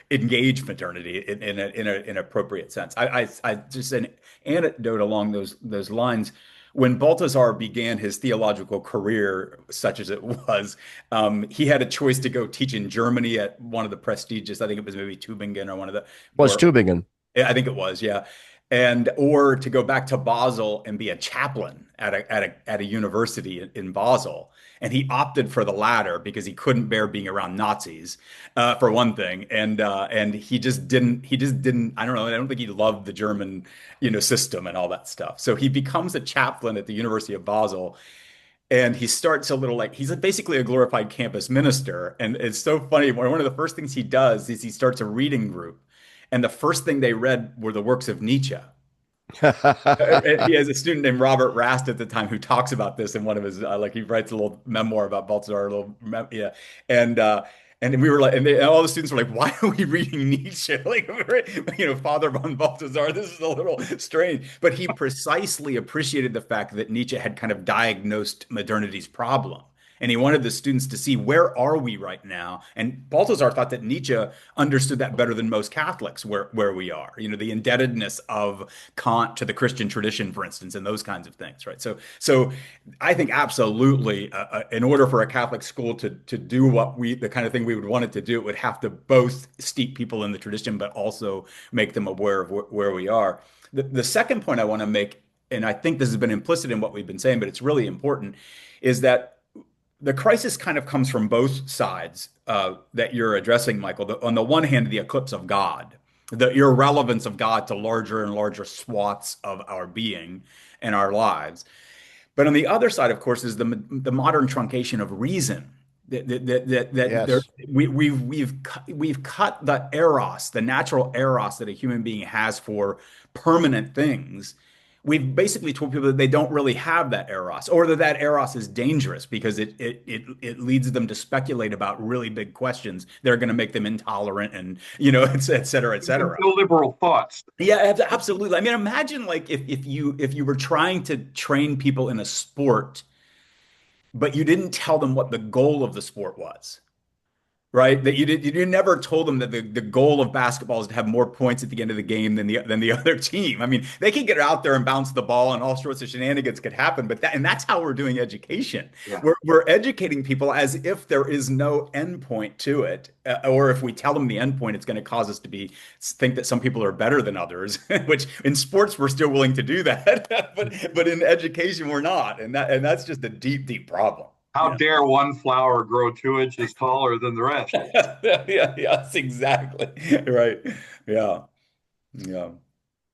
C: engage modernity in an appropriate sense. I just an anecdote along those lines. When Balthasar began his theological career, such as it was, he had a choice to go teach in Germany at one of the prestigious, I think it was maybe Tübingen or one of the,
A: Was
C: or
A: Tübingen.
C: yeah, I think it was, yeah. And or to go back to Basel and be a chaplain at a university in Basel. And he opted for the latter because he couldn't bear being around Nazis, for one thing. And he just didn't, I don't know, I don't think he loved the German, system and all that stuff. So he becomes a chaplain at the University of Basel, and he starts a little, like, he's basically a glorified campus minister. And it's so funny. One of the first things he does is he starts a reading group. And the first thing they read were the works of Nietzsche. He has a student named Robert Rast at the time who talks about this in one of his, like, he writes a little memoir about Balthasar, yeah. And, uh, and we were like, and all the students were like, why are we reading Nietzsche? Like, Father von Balthasar, this is a little strange. But he precisely appreciated the fact that Nietzsche had kind of diagnosed modernity's problem. And he wanted the students to see, where are we right now? And Balthasar thought that Nietzsche understood that better than most Catholics, where we are, the indebtedness of Kant to the Christian tradition, for instance, and those kinds of things, right? So I think absolutely, in order for a Catholic school to do the kind of thing we would want it to do, it would have to both steep people in the tradition, but also make them aware of where we are. The second point I want to make, and I think this has been implicit in what we've been saying, but it's really important, is that the crisis kind of comes from both sides that you're addressing, Michael. On the one hand, the eclipse of God, the irrelevance of God to larger and larger swaths of our being and our lives. But on the other side, of course, is the modern truncation of reason. That there,
A: Yes.
C: we've cut the eros, the natural eros that a human being has for permanent things. We've basically told people that they don't really have that eros, or that eros is dangerous because it leads them to speculate about really big questions that are going to make them intolerant, and et cetera, et cetera.
B: Illiberal thoughts.
C: Yeah, absolutely. I mean, imagine, like, if you were trying to train people in a sport, but you didn't tell them what the goal of the sport was. Right? That you never told them that the goal of basketball is to have more points at the end of the game than the other team. I mean, they can get out there and bounce the ball, and all sorts of shenanigans could happen, but that's how we're doing education.
B: Yeah.
C: We're educating people as if there is no endpoint to it, or if we tell them the endpoint, it's going to cause us to think that some people are better than others. Which in sports we're still willing to do that, but in education we're not, and that's just a deep, deep problem.
B: How dare one flower grow 2 inches taller than the rest?
C: Yeah, yes, exactly. Right. Yeah. Yeah.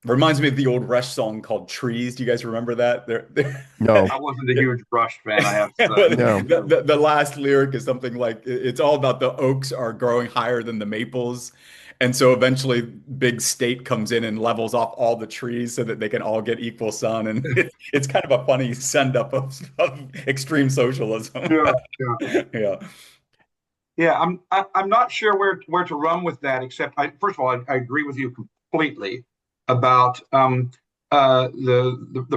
C: Reminds me of the old Rush song called Trees. Do you guys remember that?
A: No,
B: I wasn't a huge Rush fan, I have to say.
A: no.
C: The last lyric is something like it's all about the oaks are growing higher than the maples. And so eventually big state comes in and levels off all the trees so that they can all get equal sun. And it's kind of a funny send up of extreme socialism.
B: Yeah, yeah.
C: Yeah.
B: Yeah, I'm not sure where to run with that, except first of all, I agree with you completely about the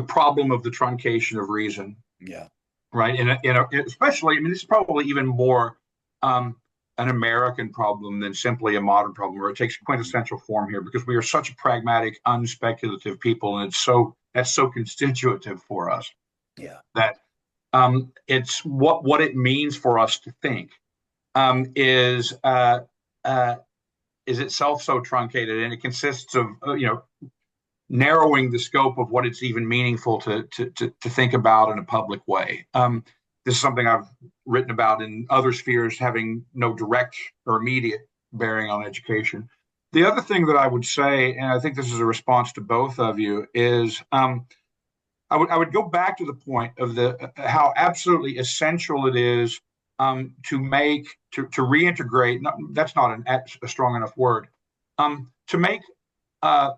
B: problem of the truncation of reason,
C: Yeah.
B: right? Especially, I mean, this is probably even more an American problem than simply a modern problem, where it takes quintessential form here because we are such a pragmatic, unspeculative people, and that's so constitutive for us
C: Yeah.
B: that it's what it means for us to think uh, is itself so truncated, and it consists of narrowing the scope of what it's even meaningful to think about in a public way. This is something I've written about in other spheres, having no direct or immediate bearing on education. The other thing that I would say, and I think this is a response to both of you, is I would go back to the point of how absolutely essential it is to reintegrate. That's not a strong enough word. To make uh,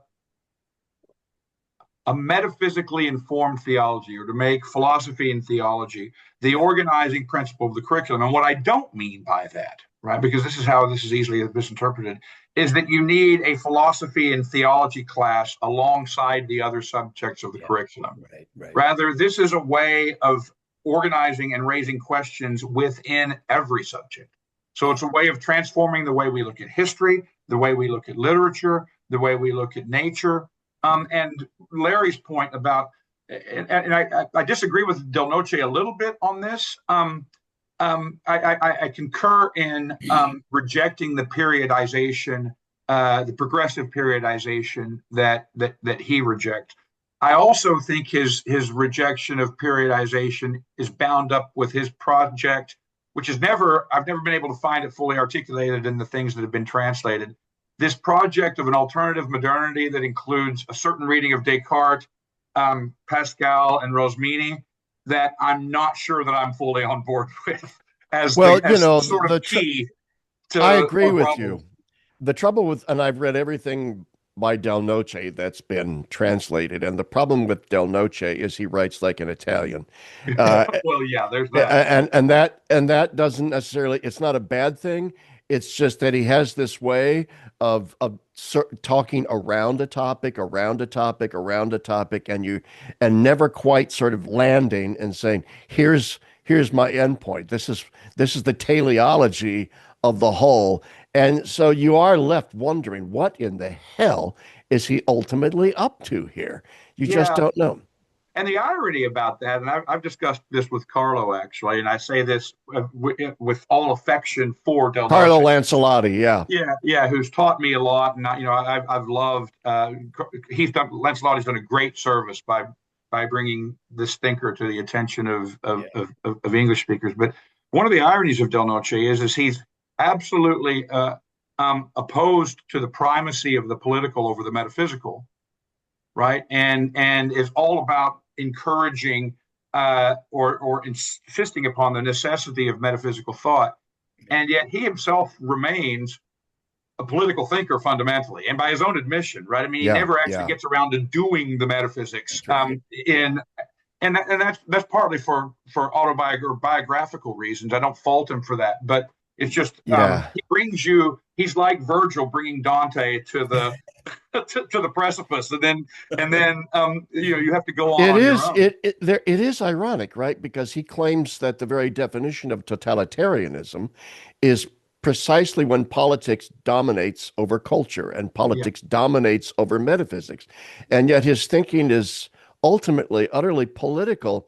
B: a metaphysically informed theology, or to make philosophy and theology the organizing principle of the curriculum. And what I don't mean by that, right, because this is how this is easily misinterpreted, is that you need a philosophy and theology class alongside the other subjects of the curriculum.
C: Right, right.
B: Rather, this is a way of organizing and raising questions within every subject. So it's a way of transforming the way we look at history, the way we look at literature, the way we look at nature. And Larry's point about, and I disagree with Del Noce a little bit on this. I concur in rejecting the periodization, the progressive periodization that he rejects. I also think his rejection of periodization is bound up with his project, which is I've never been able to find it fully articulated in the things that have been translated. This project of an alternative modernity that includes a certain reading of Descartes, Pascal, and Rosmini, that I'm not sure that I'm fully on board with as sort of key to.
A: I agree with you. The trouble with, and I've read everything by Del Noce that's been translated, and the problem with Del Noce is he writes like an Italian.
B: Well, yeah, there's that,
A: and that doesn't necessarily. It's not a bad thing. It's just that he has this way of talking around a topic, and never quite sort of landing and saying, here's my endpoint. This is the teleology of the whole. And so you are left wondering, what in the hell is he ultimately up to here? You just don't know.
B: And the irony about that, and I've discussed this with Carlo actually, and I say this with all affection for Del Noce.
A: Carlo Lancelotti,
B: yeah, who's taught me a lot, and I've loved. Lancelotti's done a great service by bringing this thinker to the attention of English speakers. But one of the ironies of Del Noce is he's absolutely opposed to the primacy of the political over the metaphysical, right? And is all about encouraging or insisting upon the necessity of metaphysical thought. And yet he himself remains a political thinker fundamentally, and by his own admission, right? I mean, he never actually gets around to doing the metaphysics. Right. And that's partly for biographical reasons. I don't fault him for that, but it's just he brings you. He's like Virgil bringing Dante to the to the precipice, and then you have to go on.
A: It is ironic, right? Because he claims that the very definition of totalitarianism is precisely when politics dominates over culture and politics dominates over metaphysics, and yet his thinking is ultimately utterly political.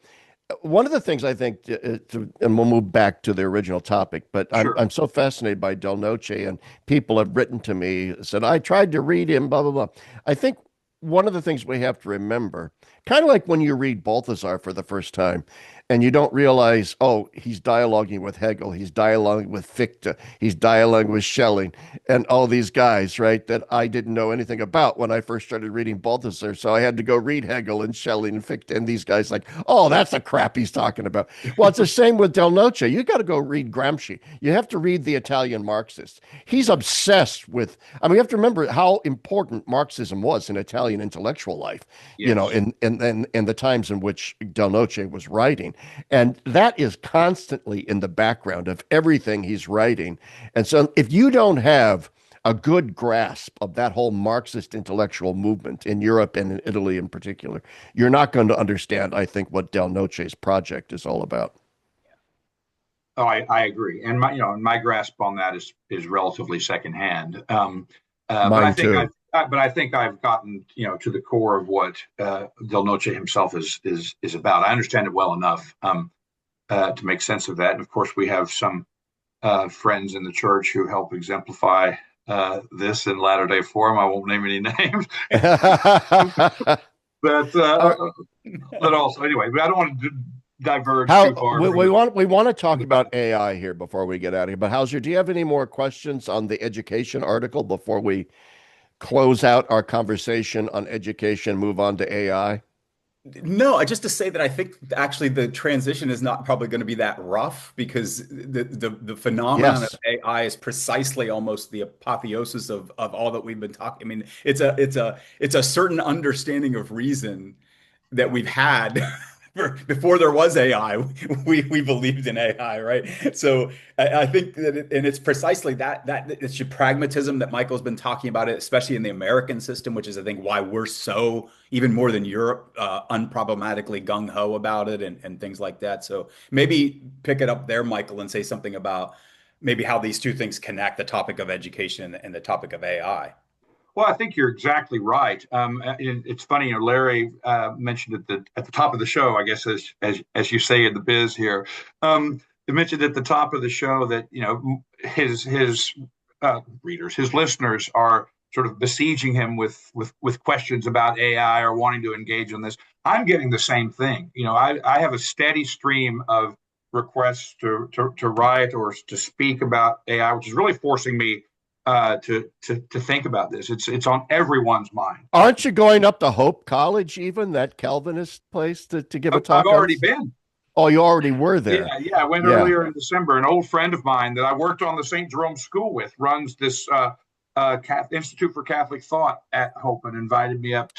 A: One of the things I think, and we'll move back to the original topic, but I'm so fascinated by Del Noce, and people have written to me, said, I tried to read him, blah, blah, blah. I think one of the things we have to remember, kind of like when you read Balthasar for the first time, and you don't realize, oh, he's dialoguing with Hegel, he's dialoguing with Fichte, he's dialoguing with Schelling, and all these guys, right, that I didn't know anything about when I first started reading Balthasar. So I had to go read Hegel and Schelling and Fichte, and these guys like, oh, that's the crap he's talking about. Well, it's the same with Del Noce. You got to go read Gramsci. You have to read the Italian Marxists. He's obsessed with, I mean, you have to remember how important Marxism was in Italian intellectual life, you know,
B: Yes.
A: in the times in which Del Noce was writing. And that is constantly in the background of everything he's writing. And so if you don't have a good grasp of that whole Marxist intellectual movement in Europe and in Italy in particular, you're not going to understand, I think, what Del Noce's project is all about.
B: Oh, I agree, and my grasp on that is relatively secondhand. But I
A: Mine
B: think
A: too.
B: I've gotten to the core of what Del Noce himself is about. I understand it well enough to make sense of that. And of course, we have some friends in the church who help exemplify this in Latter Day form. I won't name any names, but also anyway. But I don't want to diverge too
A: How
B: far
A: we,
B: from
A: we
B: the.
A: want we want to talk about AI here before we get out of here. But Howsare, do you have any more questions on the education article before we close out our conversation on education, move on to AI?
C: No, just to say that I think actually the transition is not probably going to be that rough because the phenomenon of
A: Yes.
C: AI is precisely almost the apotheosis of all that we've been talking. I mean, it's a certain understanding of reason that we've had before there was AI. We believed in AI, right? So I think that and it's precisely that it's your pragmatism that Michael's been talking about it, especially in the American system, which is I think why we're so even more than Europe unproblematically gung ho about it and things like that. So maybe pick it up there, Michael, and say something about maybe how these two things connect, the topic of education and the topic of AI.
B: Well, I think you're exactly right. It's funny, Larry mentioned at the top of the show, I guess, as you say in the biz here. He mentioned at the top of the show that his readers, his listeners, are sort of besieging him with questions about AI or wanting to engage on this. I'm getting the same thing. I have a steady stream of requests to write or to speak about AI, which is really forcing me to think about this. It's on everyone's mind.
A: Aren't you going up to Hope College, even that Calvinist place to give a
B: I've
A: talk on?
B: already been.
A: Oh, you already were
B: Yeah,
A: there.
B: yeah. I went
A: Yeah.
B: earlier in December. An old friend of mine that I worked on the St. Jerome School with runs this Institute for Catholic Thought at Hope and invited me up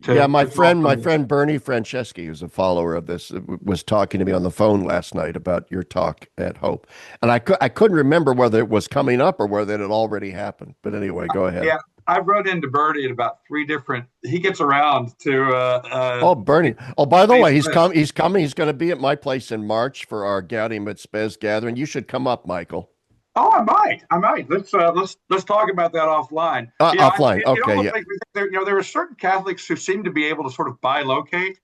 A: Yeah, my
B: to talk
A: friend,
B: on
A: my
B: this.
A: friend Bernie Franceschi, who's a follower of this, was talking to me on the phone last night about your talk at Hope, and I couldn't remember whether it was coming up or whether it had already happened. But anyway, go ahead.
B: Yeah, I've run into Bernie at about three different. He gets around to
A: Oh, Bernie. Oh, by the way,
B: places.
A: He's coming. He's going to be at my place in March for our Gaudium et Spes gathering. You should come up, Michael.
B: Oh, I might. Let's talk about that offline.
A: Offline.
B: It
A: Okay,
B: almost
A: yeah.
B: makes me think there are certain Catholics who seem to be able to sort of bilocate.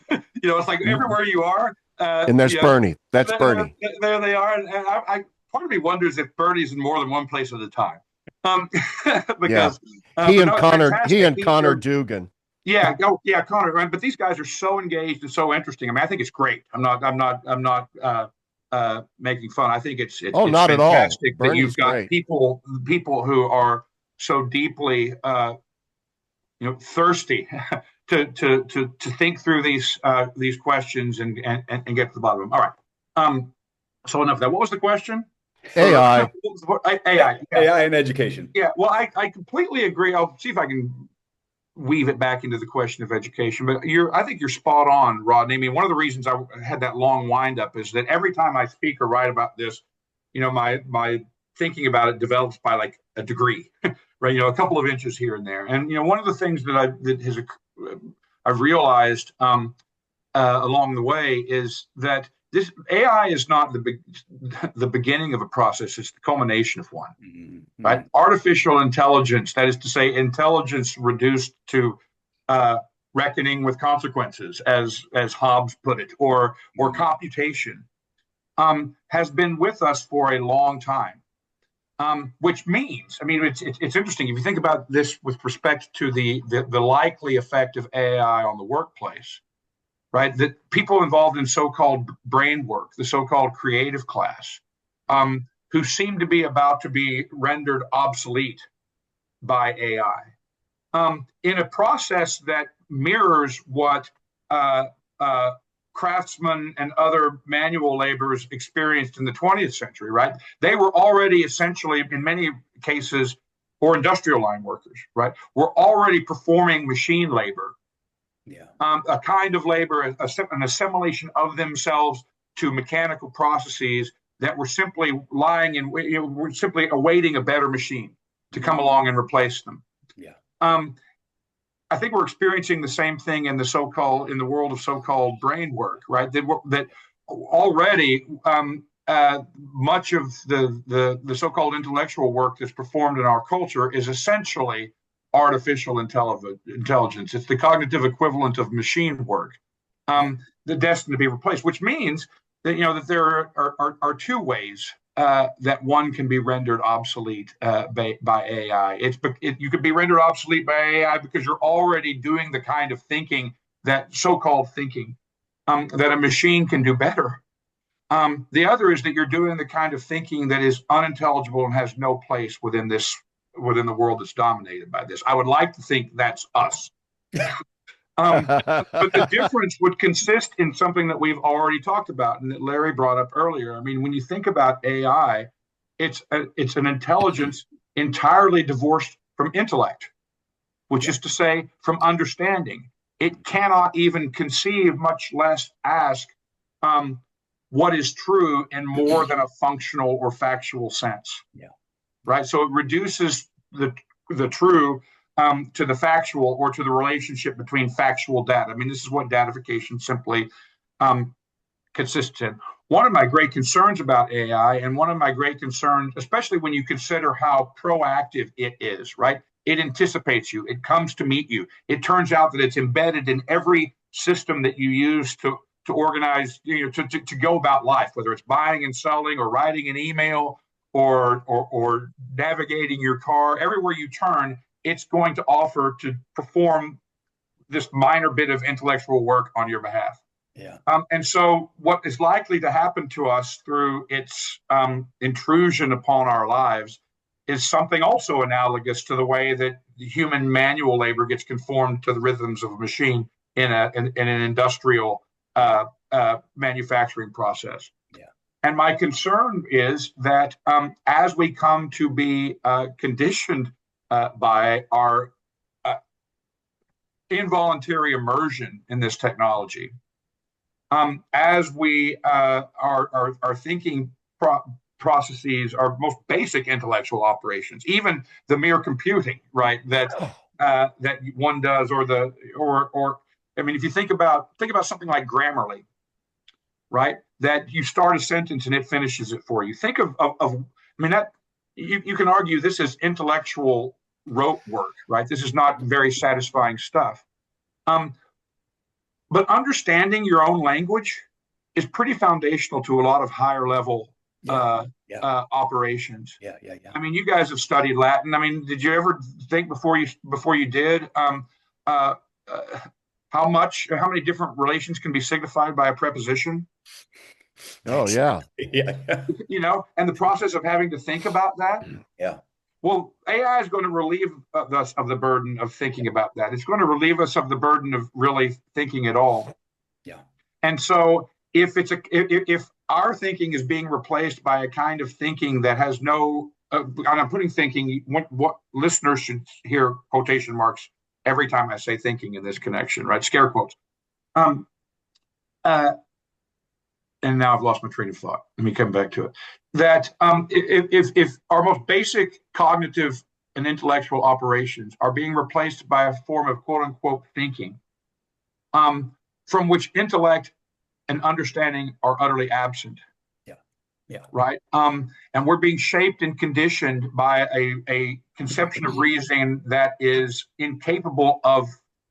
B: It's like everywhere you are.
A: And there's Bernie. That's
B: There,
A: Bernie.
B: there they are, and part of me wonders if Bernie's in more than one place at a time. Um,
A: Yeah.
B: because but no, it's
A: He
B: fantastic.
A: and Connor Dugan.
B: Yeah, oh yeah, Connor. Right? But these guys are so engaged and so interesting. I mean, I think it's great. I'm not making fun. I think
A: Oh,
B: it's
A: not at all.
B: fantastic that you've
A: Bernie's
B: got
A: great.
B: people who are so deeply thirsty to think through these questions and get to the bottom of them. All right. So enough of that. What was the question?
A: AI.
B: AI. Yeah.
C: AI and education.
B: Yeah. Well, I completely agree. I'll see if I can weave it back into the question of education. But I think you're spot on, Rodney. I mean, one of the reasons I had that long wind up is that every time I speak or write about this, my thinking about it develops by like a degree, right? A couple of inches here and there. And one of the things I've realized along the way is that this AI is not the beginning of a process; it's the culmination of one.
C: Mm-hmm.
B: Right? Artificial intelligence, that is to say, intelligence reduced to reckoning with consequences, as Hobbes put it, or computation, has been with us for a long time. Which means, I mean, it's interesting if you think about this with respect to the likely effect of AI on the workplace. right? That people involved in so-called brain work, the so-called creative class, who seem to be about to be rendered obsolete by AI, in a process that mirrors what craftsmen and other manual laborers experienced in the 20th century, right? They were already essentially, in many cases, or industrial line workers, right, were already performing machine labor, a kind of labor, an assimilation of themselves to mechanical processes that were simply lying and were simply awaiting a better machine to come along and replace them. I think we're experiencing the same thing in the world of so-called brain work, right? That already much of the so-called intellectual work that's performed in our culture is essentially artificial intelligence. It's the cognitive equivalent of machine work, the destined to be replaced, which means that that there are two ways that one can be rendered obsolete by AI. You could be rendered obsolete by AI because you're already doing the kind of thinking, that so-called thinking, that a machine can do better. The other is that you're doing the kind of thinking that is unintelligible and has no place within the world that's dominated by this. I would like to think that's us. But the difference would consist in something that we've already talked about and that Larry brought up earlier. I mean, when you think about AI, it's an intelligence entirely divorced from intellect, which is to say, from understanding. It cannot even conceive, much less ask, what is true in more than a functional or factual sense. Right. So it reduces the true to the factual, or to the relationship between factual data. I mean, this is what datification simply consists in. One of my great concerns about AI, and one of my great concerns, especially when you consider how proactive it is, right? It anticipates you. It comes to meet you. It turns out that it's embedded in every system that you use to organize, to go about life, whether it's buying and selling, or writing an email, or navigating your car. Everywhere you turn, it's going to offer to perform this minor bit of intellectual work on your behalf. And so what is likely to happen to us through its intrusion upon our lives is something also analogous to the way that the human manual labor gets conformed to the rhythms of a machine in an industrial manufacturing process. And my concern is that as we come to be conditioned by our involuntary immersion in this technology, as we our thinking processes, our most basic intellectual operations, even the mere computing, right, that one does, or I mean, if you think about something like Grammarly, right, that you start a sentence and it finishes it for you. Think of I mean, that you can argue this is intellectual rote work, right? This is not very satisfying stuff. But understanding your own language is pretty foundational to a lot of higher level operations. I mean, you guys have studied Latin. I mean, did you ever think before you did how many different relations can be signified by a preposition?
A: Oh, yeah.
B: And the process of having to think about that. Well, AI is going to relieve us of the burden of thinking about that. It's going to relieve us of the burden of really thinking at all. And so if our thinking is being replaced by a kind of thinking that has no, and I'm putting thinking, what listeners should hear quotation marks every time I say thinking in this connection, right? Scare quotes. And now I've lost my train of thought. Let me come back to it. That if our most basic cognitive and intellectual operations are being replaced by a form of quote unquote thinking, from which intellect and understanding are utterly absent. Right. And we're being shaped and conditioned by a conception of reason that is incapable of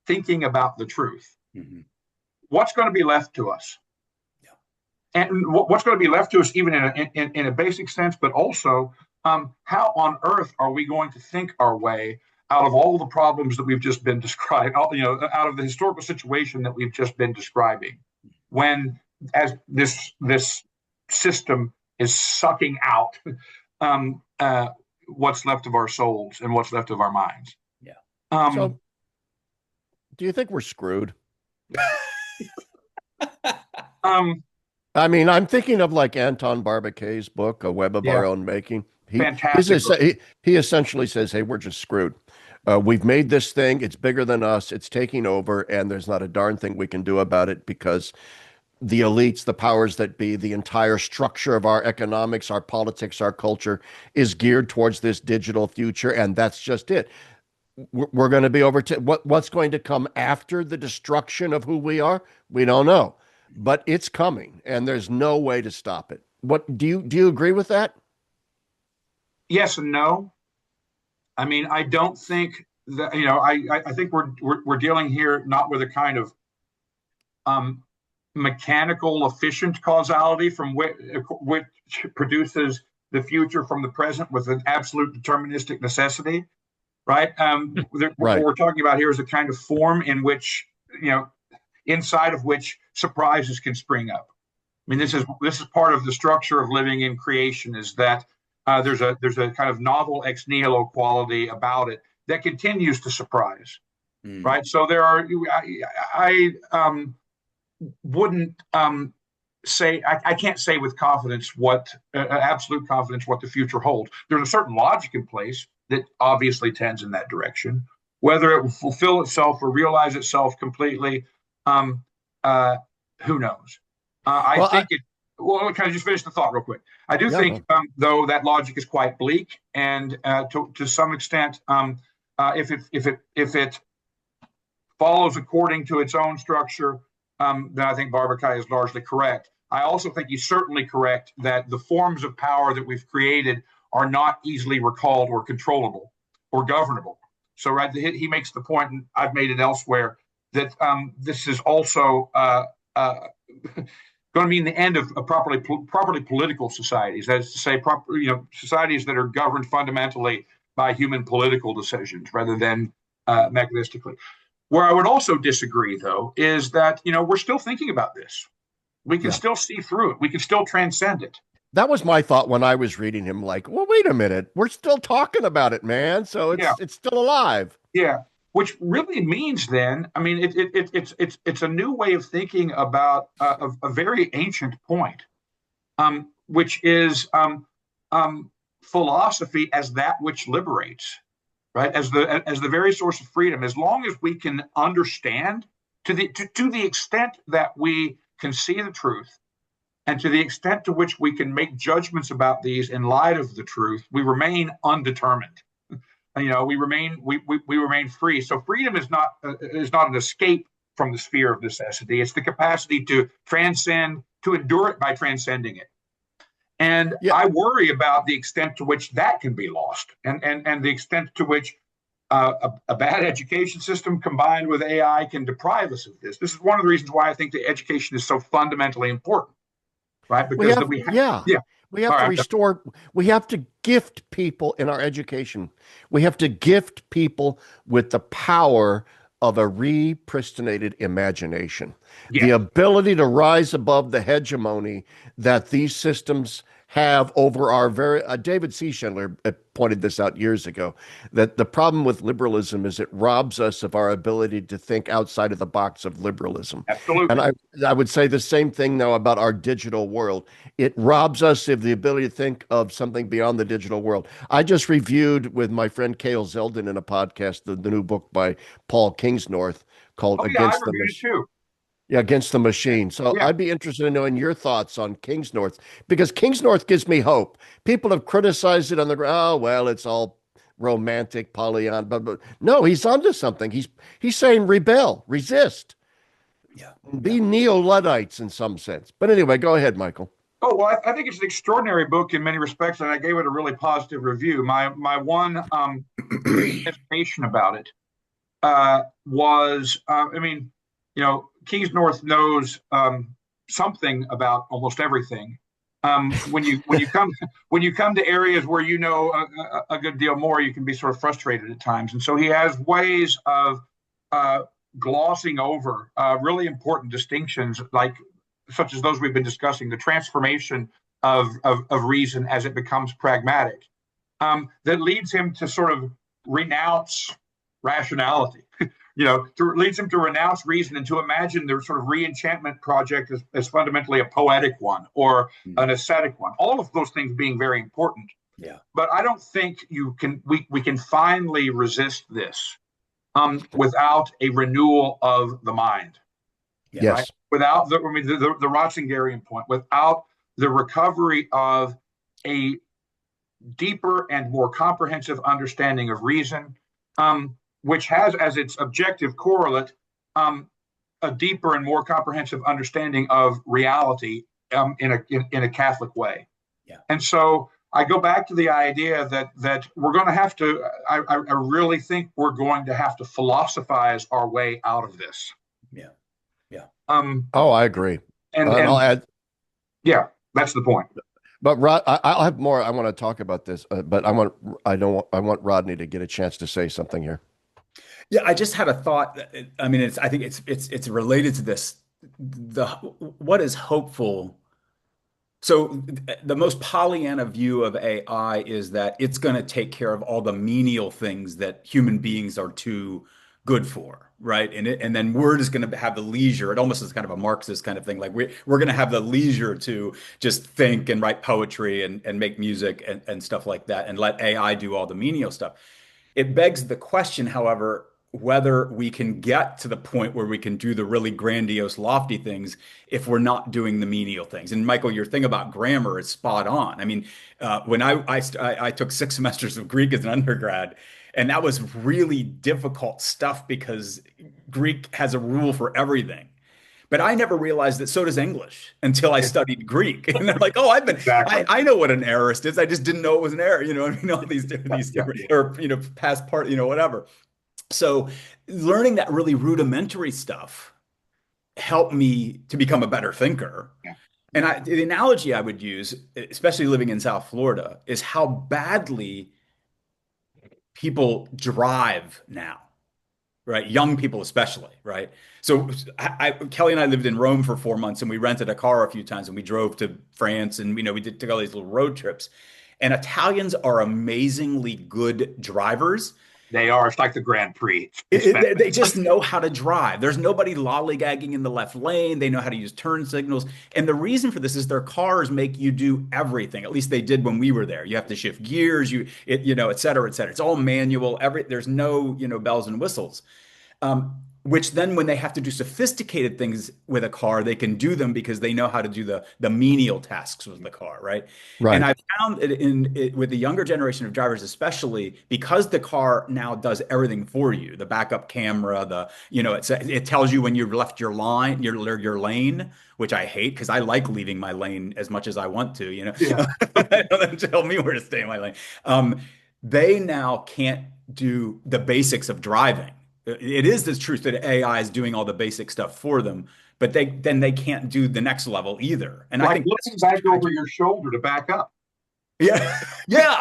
B: thinking about the truth. What's going to be left to us? And what's going to be left to us, even in a basic sense, but also how on earth are we going to think our way out of all the problems that we've just been described, out of the historical situation that we've just been describing, when as this system is sucking out um, uh, what's left of our souls and what's left of our minds.
C: Yeah.
A: So, do you think we're screwed?
B: Um,
A: I mean, I'm thinking of like Anton Barbacay's book, A Web of
B: yeah,
A: Our Own Making.
B: fantastic.
A: He essentially says, "Hey, we're just screwed. We've made this thing. It's bigger than us. It's taking over, and there's not a darn thing we can do about it because the elites, the powers that be, the entire structure of our economics, our politics, our culture is geared towards this digital future, and that's just it. We're going to be what's going to come after the destruction of who we are? We don't know, but it's coming, and there's no way to stop it. What do you agree with that?
B: Yes and no. I mean, I don't think that I think we're dealing here not with a kind of um, mechanical, efficient causality from which produces the future from the present with an absolute deterministic necessity, right? What
A: Right.
B: we're talking about here is a kind of form in which, inside of which surprises can spring up. I mean, this is part of the structure of living in creation, is that there's a kind of novel ex nihilo quality about it that continues to surprise, right? So there are I wouldn't say I can't say with confidence what absolute confidence what the future holds. There's a certain logic in place that obviously tends in that direction. Whether it will fulfill itself or realize itself completely, um, uh, who knows? I
A: Well,
B: think it. Well, can I just finish the thought real quick? I do
A: yeah,
B: think, though, that logic is quite bleak, and to some extent, if it follows according to its own structure, then I think Barbacai is largely correct. I also think he's certainly correct that the forms of power that we've created are not easily recalled or controllable or governable. So, right, he makes the point, and I've made it elsewhere, that this is also going to mean the end of properly political societies. That is to say, societies that are governed fundamentally by human political decisions rather than mechanistically. Where I would also disagree, though, is that we're still thinking about this. We can
A: yeah.
B: still see through it. We can still transcend it.
A: That was my thought when I was reading him. Like, well, wait a minute, we're still talking about it, man. So
B: Yeah,
A: it's still alive.
B: yeah. Which really means then, I mean, it's a new way of thinking about a very ancient point, which is philosophy as that which liberates, right? As the very source of freedom. As long as we can understand to the extent that we can see the truth, and to the extent to which we can make judgments about these in light of the truth, we remain undetermined. We remain free. So freedom is not an escape from the sphere of necessity. It's the capacity to transcend, to endure it by transcending it. And
A: Yeah.
B: I worry about the extent to which that can be lost, and the extent to which a bad education system combined with AI can deprive us of this. This is one of the reasons why I think the education is so fundamentally important, right?
A: We
B: Because
A: have, yeah,
B: yeah.
A: we have
B: All
A: to
B: right.
A: restore, we have to gift people in our education. We have to gift people with the power of a repristinated imagination, the
B: Yes.
A: ability to rise above the hegemony that these systems have over our very, David C. Schindler pointed this out years ago, that the problem with liberalism is it robs us of our ability to think outside of the box of liberalism. And
B: Absolutely.
A: I would say the same thing now about our digital world. It robs us of the ability to think of something beyond the digital world. I just reviewed with my friend Cale Zeldin in a podcast the new book by Paul Kingsnorth called
B: Oh yeah, I reviewed it too.
A: Yeah, Against the Machine. So
B: Yeah.
A: I'd be interested in knowing your thoughts on Kingsnorth because Kingsnorth gives me hope. People have criticized it on the ground. Oh, well, it's all romantic, Pollyanna, but no, he's onto something. He's saying rebel, resist,
C: Yeah.
A: be neo-Luddites in some sense. But anyway, go ahead, Michael.
B: Oh well, I think it's an extraordinary book in many respects, and I gave it a really positive review. My one hesitation about it was, I mean, Kingsnorth knows something about almost everything, When you come to areas where you know a good deal more, you can be sort of frustrated at times. And so he has ways of uh, glossing over really important distinctions, like such as those we've been discussing, the transformation of reason as it becomes pragmatic, that leads him to sort of renounce rationality. Leads him to renounce reason and to imagine the sort of re-enchantment project as fundamentally a poetic one or an ascetic one. All of those things being very important.
C: Yeah.
B: But I don't think we can finally resist this without a renewal of the mind.
C: Yeah.
A: Yes.
B: Right? Without the Ratzingerian point, without the recovery of a deeper and more comprehensive understanding of reason, which has as its objective correlate a deeper and more comprehensive understanding of reality in a Catholic way.
C: Yeah.
B: And so I go back to the idea that we're going to have to. I really think we're going to have to philosophize our way out of this.
C: Yeah. Yeah.
A: I agree.
B: And
A: I'll add.
B: Yeah, that's the point.
A: But Rod, I'll have more. I want to talk about this, but I want Rodney to get a chance to say something here.
C: Yeah, I just had a thought. I mean, I think it's related to this. What is hopeful. So the most Pollyanna view of AI is that it's going to take care of all the menial things that human beings are too good for, right? And then we're just going to have the leisure. It almost is kind of a Marxist kind of thing. Like we're going to have the leisure to just think and write poetry and make music and stuff like that, and let AI do all the menial stuff. It begs the question, however, whether we can get to the point where we can do the really grandiose, lofty things if we're not doing the menial things. And Michael, your thing about grammar is spot on. I mean, when I took 6 semesters of Greek as an undergrad, and that was really difficult stuff because Greek has a rule for everything. But I never realized that so does English until I studied Greek. And they're like, oh,
B: Exactly.
C: I know what an aorist is. I just didn't know it was an error. You know what I mean? All these different, or, past part, whatever. So learning that really rudimentary stuff helped me to become a better thinker.
B: Yeah.
C: And the analogy I would use, especially living in South Florida, is how badly people drive now, right? Young people especially, right? So Kelly and I lived in Rome for 4 months, and we rented a car a few times, and we drove to France, and we took all these little road trips. And Italians are amazingly good drivers.
B: They are. It's like the Grand Prix.
C: They just know how to drive. There's nobody lollygagging in the left lane. They know how to use turn signals. And the reason for this is their cars make you do everything. At least they did when we were there. You have to shift gears, et cetera, et cetera. It's all manual. There's no, bells and whistles. Which then when they have to do sophisticated things with a car, they can do them because they know how to do the menial tasks with the car, right?
A: Right.
C: And I found it with the younger generation of drivers, especially because the car now does everything for you. The backup camera, it tells you when you've left your lane, which I hate because I like leaving my lane as much as I want to,
B: Yeah.
C: Don't tell me where to stay in my lane. They now can't do the basics of driving. It is the truth that AI is doing all the basic stuff for them, but they can't do the next level either. And
B: Like
C: I think
B: looking back over your shoulder to back up.
C: yeah, yeah,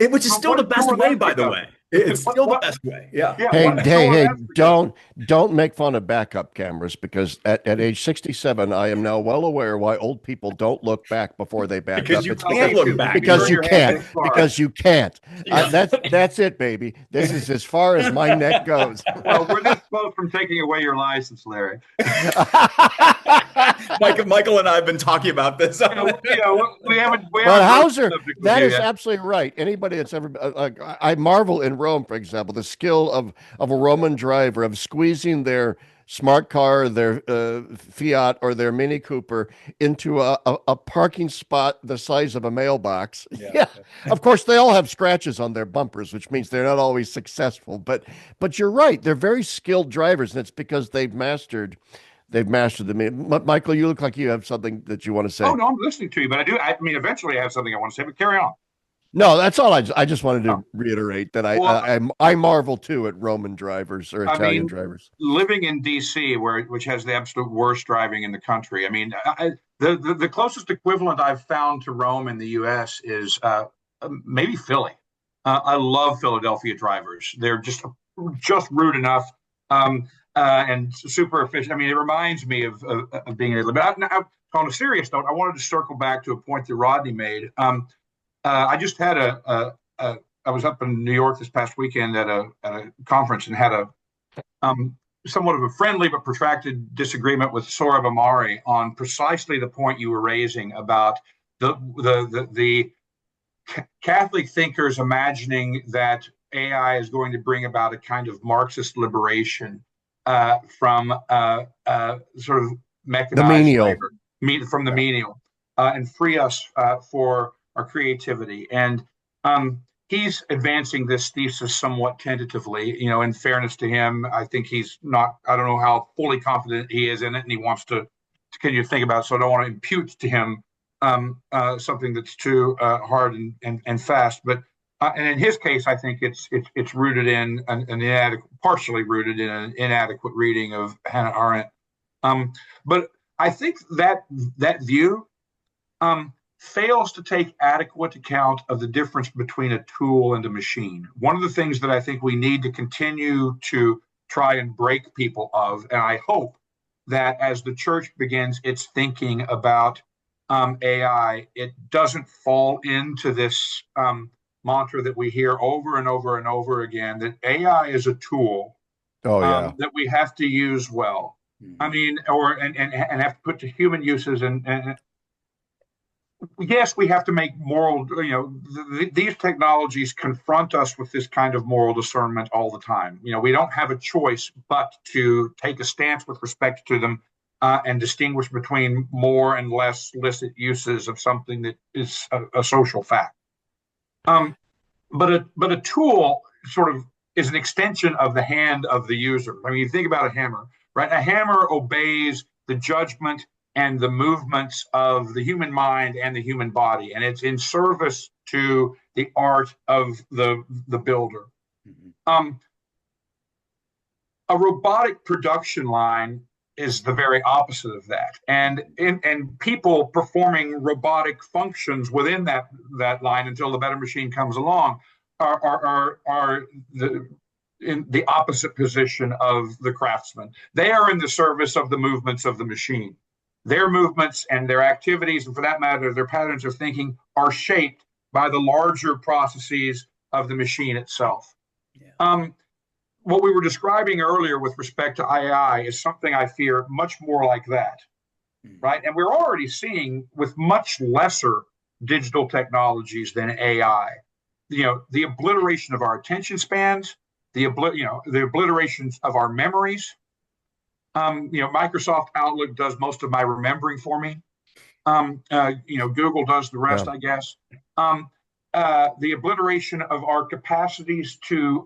C: which is still the best way, by the way. It's still the best way. Yeah.
A: Hey, don't make fun of backup cameras because at age 67, I am now well aware why old people don't look back before they back
C: Because
A: up.
C: you can't look back.
A: Because you can't. Because you can't.
C: Yeah.
A: That's it, baby. This is as far as my neck goes.
B: Well, we're this close from taking away your license, Larry.
C: Michael and I have been talking about this.
B: We haven't.
A: But Howsare, that is absolutely right. Anybody that's ever, I marvel in Rome, for example, the skill of a Roman driver of squeezing their smart car, their Fiat or their Mini Cooper into a parking spot the size of a mailbox. Yeah. Of course, they all have scratches on their bumpers, which means they're not always successful. But you're right. They're very skilled drivers, and it's because they've mastered the. Michael, you look like you have something that you want to say.
B: Oh no, I'm listening to you, but I mean, eventually I have something I want to say. But carry on.
A: No, that's all. I just wanted
B: Oh,
A: to reiterate that
B: well,
A: I marvel too at Roman drivers or
B: I
A: Italian
B: mean,
A: drivers.
B: living in DC, which has the absolute worst driving in the country. I mean, the closest equivalent I've found to Rome in the U.S. is maybe Philly. I love Philadelphia drivers. They're just rude enough, and super efficient. I mean, it reminds me of being able. But on a serious note, I wanted to circle back to a point that Rodney made. I just had I was up in New York this past weekend at a conference and had a somewhat of a friendly but protracted disagreement with Saurabh Amari on precisely the point you were raising about the Catholic thinkers imagining that AI is going to bring about a kind of Marxist liberation from sort of
A: The
B: mechanized
A: menial.
B: labor, from the
A: Yeah.
B: menial, and free us for our creativity. And he's advancing this thesis somewhat tentatively. You know, in fairness to him, I think he's not. I don't know how fully confident he is in it, and he wants to continue to think about it. So I don't want to impute to him something that's too hard and fast. But and in his case, I think it's rooted in an inadequate, partially rooted in an inadequate reading of Hannah Arendt. But I think that view fails to take adequate account of the difference between a tool and a machine. One of the things that I think we need to continue to try and break people of, and I hope that as the church begins its thinking about AI, it doesn't fall into this mantra that we hear over and over and over again, that AI is a tool
A: Oh yeah.
B: that we have to use well. I mean, and have to put to human uses, and yes, we have to make moral. You know, these technologies confront us with this kind of moral discernment all the time. You know, we don't have a choice but to take a stance with respect to them and distinguish between more and less licit uses of something that is a social fact. Um, but a tool sort of is an extension of the hand of the user. I mean, you think about a hammer, right? A hammer obeys the judgment and the movements of the human mind and the human body, and it's in service to the art of the builder. Um, a robotic production line is the very opposite of that, and people performing robotic functions within that line until the better machine comes along are in the opposite position of the craftsman. They are in the service of the movements of the machine. Their movements and their activities, and for that matter, their patterns of thinking, are shaped by the larger processes of the machine itself. Yeah. What we were describing earlier with respect to AI is something I fear much more like that, right? And we're already seeing with much lesser digital technologies than AI, you know, the obliteration of our attention spans, the obliterations of our memories. You know, Microsoft Outlook does most of my remembering for me. You know, Google does the rest,
A: Yeah.
B: I guess. The obliteration of our capacities to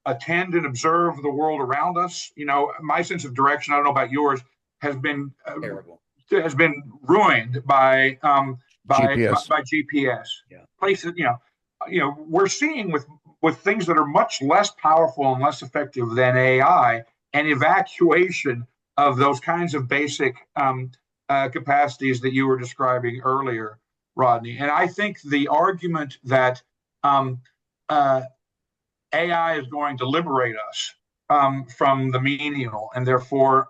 B: attend and observe the world around us. You know, my sense of direction, I don't know about yours, has been
C: Terrible.
B: Has been ruined by
A: GPS.
B: GPS.
C: Yeah.
B: Places, we're seeing with things that are much less powerful and less effective than AI, an evacuation of those kinds of basic capacities that you were describing earlier, Rodney. And I think the argument that AI is going to liberate us from the menial and therefore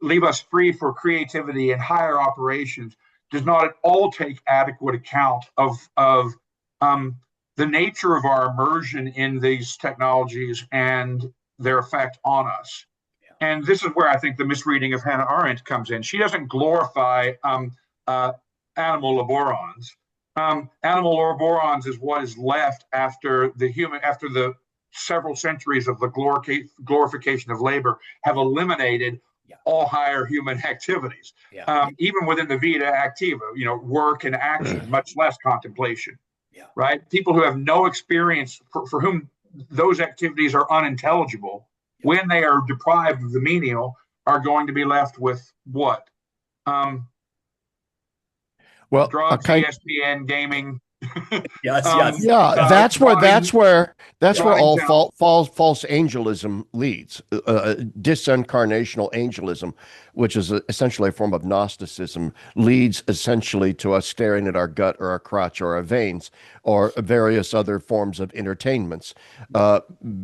B: leave us free for creativity and higher operations does not at all take adequate account of the nature of our immersion in these technologies and their effect on us. Yeah. And this is where I think the misreading of Hannah Arendt comes in. She doesn't glorify animal laborons. Animal laborons is what is left after the several centuries of the glorification of labor have eliminated all higher human activities. Even within the vita activa, you know, work and action, much less contemplation. Yeah. Right? People who have no experience, for whom those activities are unintelligible, when they are deprived of the menial, are going to be left with what?
A: Well, a
B: drugs,
A: kind.
B: ESPN, gaming,
C: Yes, yes.
A: Yeah, that's where
B: rotting, rotting
A: all
B: town.
A: false angelism leads. Disincarnational angelism, which is essentially a form of Gnosticism, leads essentially to us staring at our gut or our crotch or our veins or various other forms of entertainments,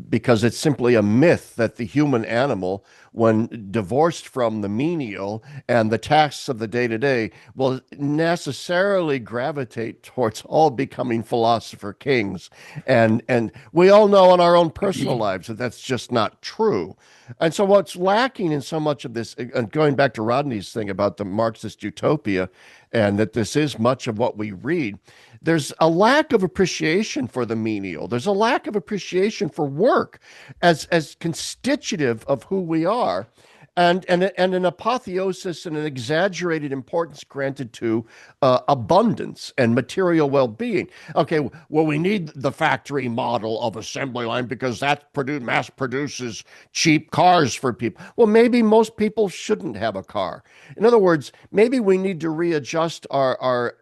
A: because it's simply a myth that the human animal, when divorced from the menial and the tasks of the day to day, will necessarily gravitate towards all becoming philosopher kings. And we all know in our own personal lives that that's just not true. And so what's lacking in so much of this, and going back to Rodney's thing about the Marxist utopia, and that this is much of what we read, there's a lack of appreciation for the menial. There's a lack of appreciation for work as constitutive of who we are, and an apotheosis and an exaggerated importance granted to abundance and material well-being. Okay, well, we need the factory model of assembly line because that mass produces cheap cars for people. Well, maybe most people shouldn't have a car. In other words, maybe we need to readjust our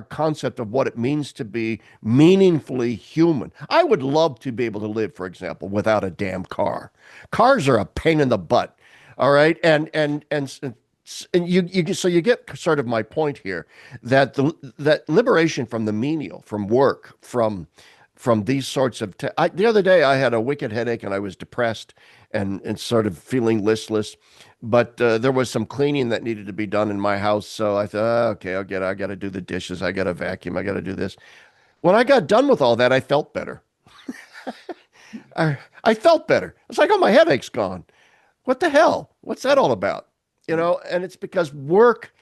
A: concept of what it means to be meaningfully human. I would love to be able to live, for example, without a damn car. Cars are a pain in the butt. All right, and you so you get sort of my point here that that liberation from the menial, from work, from these sorts of the other day I had a wicked headache and I was depressed and sort of feeling listless, but there was some cleaning that needed to be done in my house, so I thought, okay, I got to do the dishes, I got to vacuum, I got to do this. When I got done with all that, I felt better. I felt better. It's like, oh, my headache's gone. What the hell? What's that all about? You know, and it's because work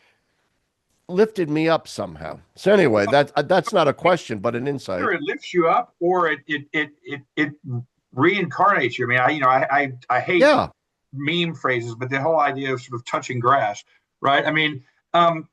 A: lifted me up somehow. So anyway, that's not a question, but an insight.
B: Either it lifts you up or it reincarnates you. I mean, I hate
A: Yeah.
B: meme phrases, but the whole idea of sort of touching grass, right? I mean, going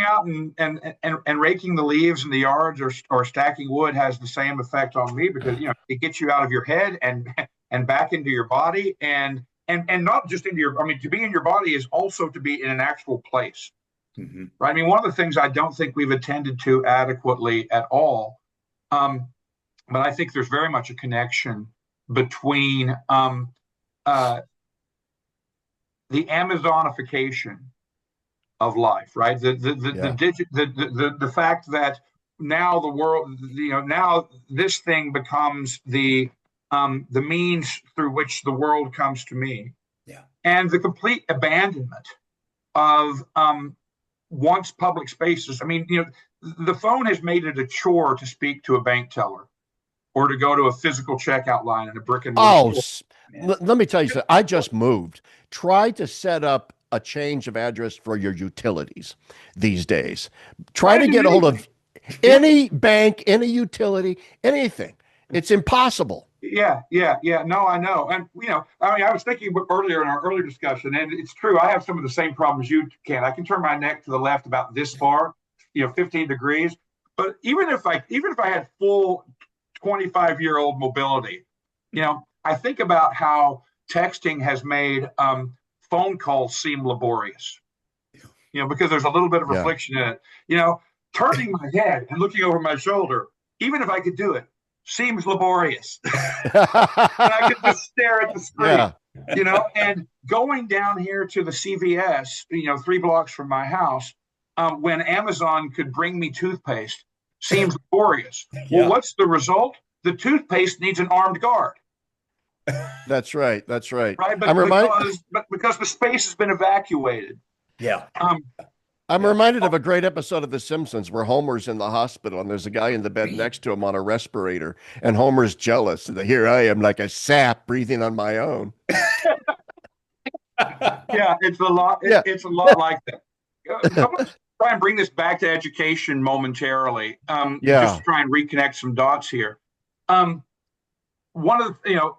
B: out and raking the leaves in the yards or stacking wood has the same effect on me because it gets you out of your head and back into your body and not just into your. I mean, to be in your body is also to be in an actual place, right? I mean, one of the things I don't think we've attended to adequately at all, but I think there's very much a connection between the Amazonification of life, right? The fact that now the world, now this thing becomes the means through which the world comes to me, and the complete abandonment of once public spaces. I mean, the phone has made it a chore to speak to a bank teller or to go to a physical checkout line in a brick and mortar store.
A: Let me tell you something. I just moved. Try to set up a change of address for your utilities these days. Try to get a hold of any bank, any utility, anything. It's impossible.
B: Yeah. No, I know. And, I mean, I was thinking earlier in our earlier discussion, and it's true. I have some of the same problems you can. I can turn my neck to the left about this far, 15 degrees. But even if I had full 25-year-old mobility, I think about how texting has made phone calls seem laborious, because there's a little bit of reflection in it. Turning my head and looking over my shoulder, even if I could do it, seems laborious. And I could just stare at the screen, and going down here to the CVS, 3 blocks from my house, when Amazon could bring me toothpaste seems laborious. Well, what's the result? The toothpaste needs an armed guard.
A: That's right.
B: Right, but because the space has been evacuated.
C: Yeah.
A: I'm reminded of a great episode of The Simpsons where Homer's in the hospital and there's a guy in the bed next to him on a respirator, and Homer's jealous. And here I am like a sap breathing on my own.
B: Yeah, it's a lot. It's a lot like that. Try and bring this back to education momentarily. Just to try and reconnect some dots here. One of the,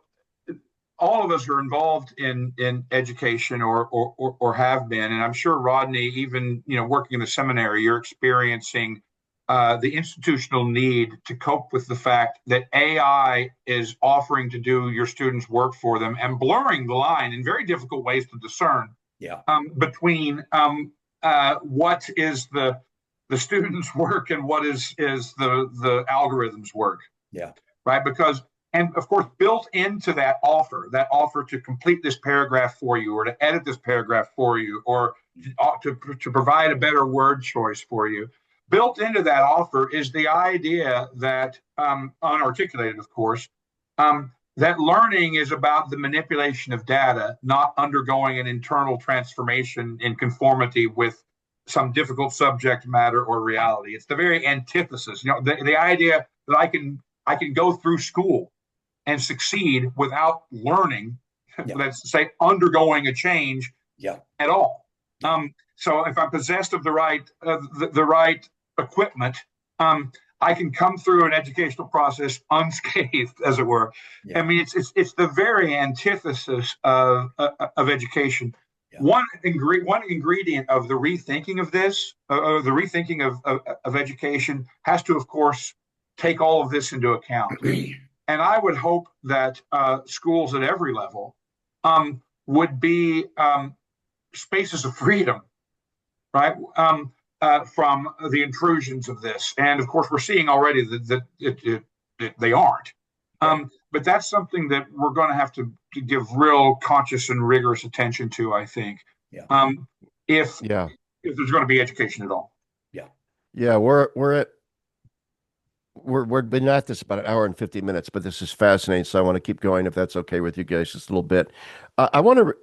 B: all of us are involved in education or have been, and I'm sure Rodney, even working in the seminary, you're experiencing the institutional need to cope with the fact that AI is offering to do your students' work for them and blurring the line in very difficult ways to discern between what is the the student's work and what is the algorithm's work,
C: Yeah.
B: right? Because, and of course, built into that offer to complete this paragraph for you, or to edit this paragraph for you, or to provide a better word choice for you, built into that offer is the idea that, unarticulated, of course, that learning is about the manipulation of data, not undergoing an internal transformation in conformity with some difficult subject matter or reality. It's the very antithesis. The idea that I can go through school and succeed without learning,
C: Yeah.
B: let's say undergoing a change
C: Yeah.
B: at all. So if I'm possessed of the right equipment, I can come through an educational process unscathed, as it were.
C: Yeah.
B: I mean, it's the very antithesis of education.
C: Yeah.
B: One ingredient of the rethinking of this, the rethinking of education, has to, of course, take all of this into account. And I would hope that schools at every level would be spaces of freedom, right? From the intrusions of this. And of course, we're seeing already that they aren't. But that's something that we're going to have to give real conscious and rigorous attention to, I think,
C: Yeah.
B: If there's going to be education at all.
C: Yeah.
A: Yeah, we've been at this about an hour and 50 minutes, but this is fascinating. So I want to keep going if that's okay with you guys just a little bit. I want to,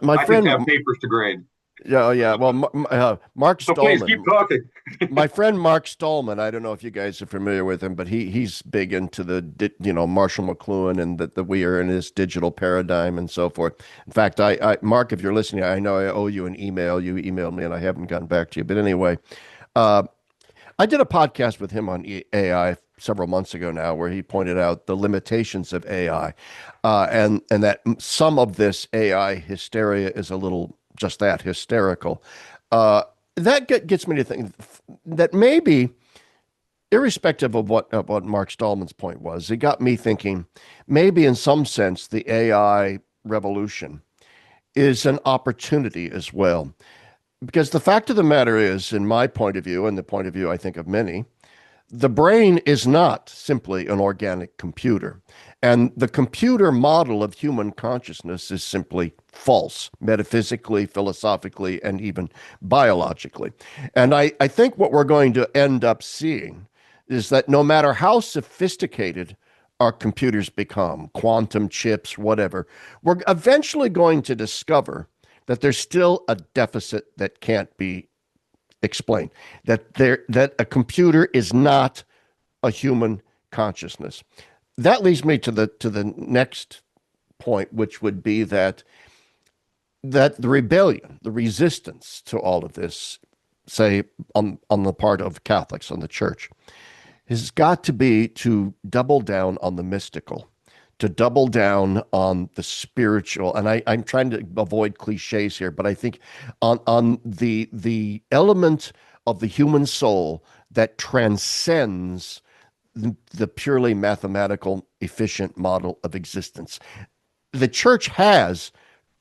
A: my friend,
B: have papers to grade.
A: Yeah, yeah. Well, Mark
B: So
A: Stallman.
B: please keep talking.
A: My friend Mark Stallman. I don't know if you guys are familiar with him, but he's big into the Marshall McLuhan and that we are in this digital paradigm and so forth. In fact, Mark, if you're listening, I know I owe you an email. You emailed me and I haven't gotten back to you. But anyway, I did a podcast with him on AI several months ago now, where he pointed out the limitations of AI, and that some of this AI hysteria is a little just that, hysterical. That gets me to think that maybe, irrespective of what Mark Stallman's point was, it got me thinking maybe in some sense the AI revolution is an opportunity as well. Because the fact of the matter is, in my point of view, and the point of view I think of many, the brain is not simply an organic computer. And the computer model of human consciousness is simply false, metaphysically, philosophically, and even biologically. And I think what we're going to end up seeing is that no matter how sophisticated our computers become, quantum chips, whatever, we're eventually going to discover that there's still a deficit that can't be explained, that a computer is not a human consciousness. That leads me to the next point, which would be that the rebellion, the resistance to all of this, say on the part of Catholics, on the church, has got to be to double down on the mystical, to double down on the spiritual. And I'm trying to avoid cliches here, but I think on the element of the human soul that transcends the purely mathematical, efficient model of existence. The church has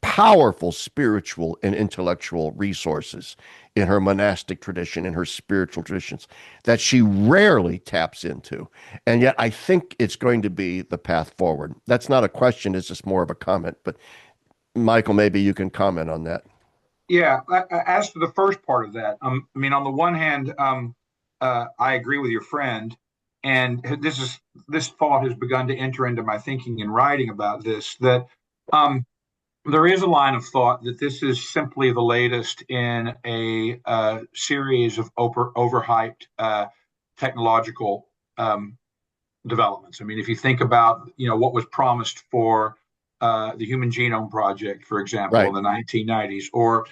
A: powerful spiritual and intellectual resources in her monastic tradition, in her spiritual traditions, that she rarely taps into. And yet I think it's going to be the path forward. That's not a question, it's just more of a comment. But Michael, maybe you can comment on that.
B: Yeah, as for the first part of that, I mean, on the one hand, I agree with your friend, and this thought has begun to enter into my thinking and writing about this, that there is a line of thought that this is simply the latest in a series of overhyped technological developments. I mean, if you think about what was promised for the Human Genome Project, for example,
A: Right.
B: in the 1990s, or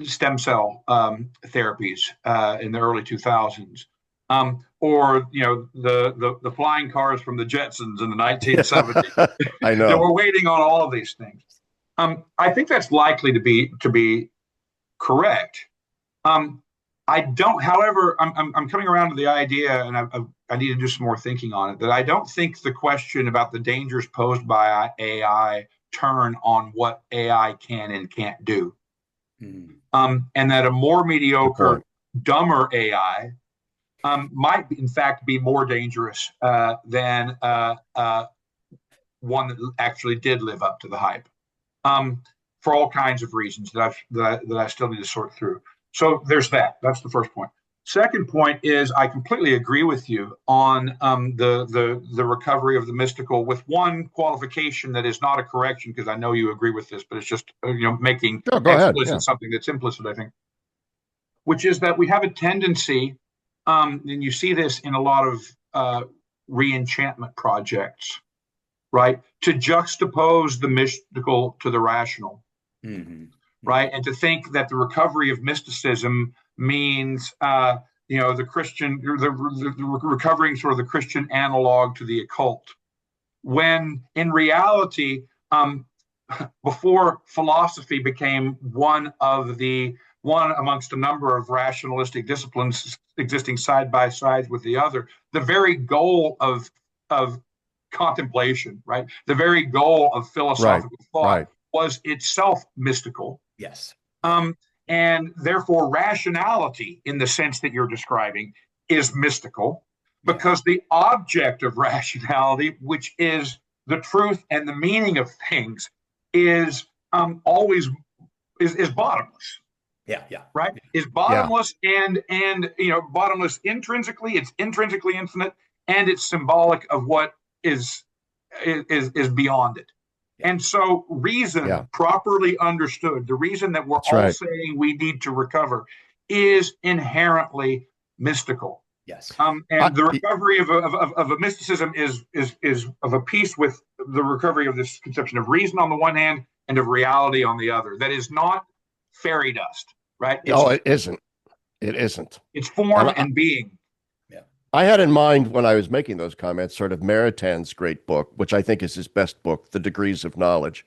B: stem cell therapies in the early 2000s. Or the flying cars from the Jetsons in the 1970s.
A: I know.
B: We're waiting on all of these things. I think that's likely to be correct. I don't, however, I'm coming around to the idea, and I need to do some more thinking on it, that I don't think the question about the dangers posed by AI turn on what AI can and can't do.
C: Mhm.
B: And that a more
A: Good
B: mediocre,
A: point.
B: dumber AI might, in fact, be more dangerous than one that actually did live up to the hype, um, for all kinds of reasons that I still need to sort through. So there's that. That's the first point. Second point is I completely agree with you on the recovery of the mystical, with one qualification that is not a correction, because I know you agree with this, but it's just making
A: Sure, go ahead.
B: explicit
A: Yeah.
B: something that's implicit, I think, which is that we have a tendency, and you see this in a lot of re-enchantment projects, right, to juxtapose the mystical to the rational,
C: Mhm.
B: right,
C: Mhm.
B: and to think that the recovery of mysticism means the Christian, the recovering sort of the Christian analog to the occult, when in reality, before philosophy became one amongst a number of rationalistic disciplines existing side by side with the other, the very goal of contemplation, right? The very goal of
A: Right.
B: philosophical thought
A: Right.
B: was itself mystical.
C: Yes. Yeah.
B: Um, and therefore, rationality, in the sense that you're describing, is mystical,
C: Yeah.
B: because the object of rationality, which is the truth and the meaning of things, is always is bottomless,
C: Yeah. Yeah.
B: right?
C: Yeah.
B: Is
A: Yeah.
B: bottomless, and bottomless intrinsically. It's intrinsically infinite, and it's symbolic of what is is beyond it.
C: Yeah.
B: And so,
A: Yeah.
B: reason properly understood, the reason that we're
A: That's
B: all
A: right.
B: saying we need to recover, is inherently mystical.
C: Yes.
A: I,
B: And the recovery of a mysticism is of a piece with the recovery of this conception of reason on the one hand and of reality on the other. That is not fairy dust, right?
A: no, it isn't. It isn't.
B: It's
A: And
B: form and being.
C: Yeah.
A: I had in mind when I was making those comments sort of Maritain great book, which I think is his best book, The Degrees of Knowledge,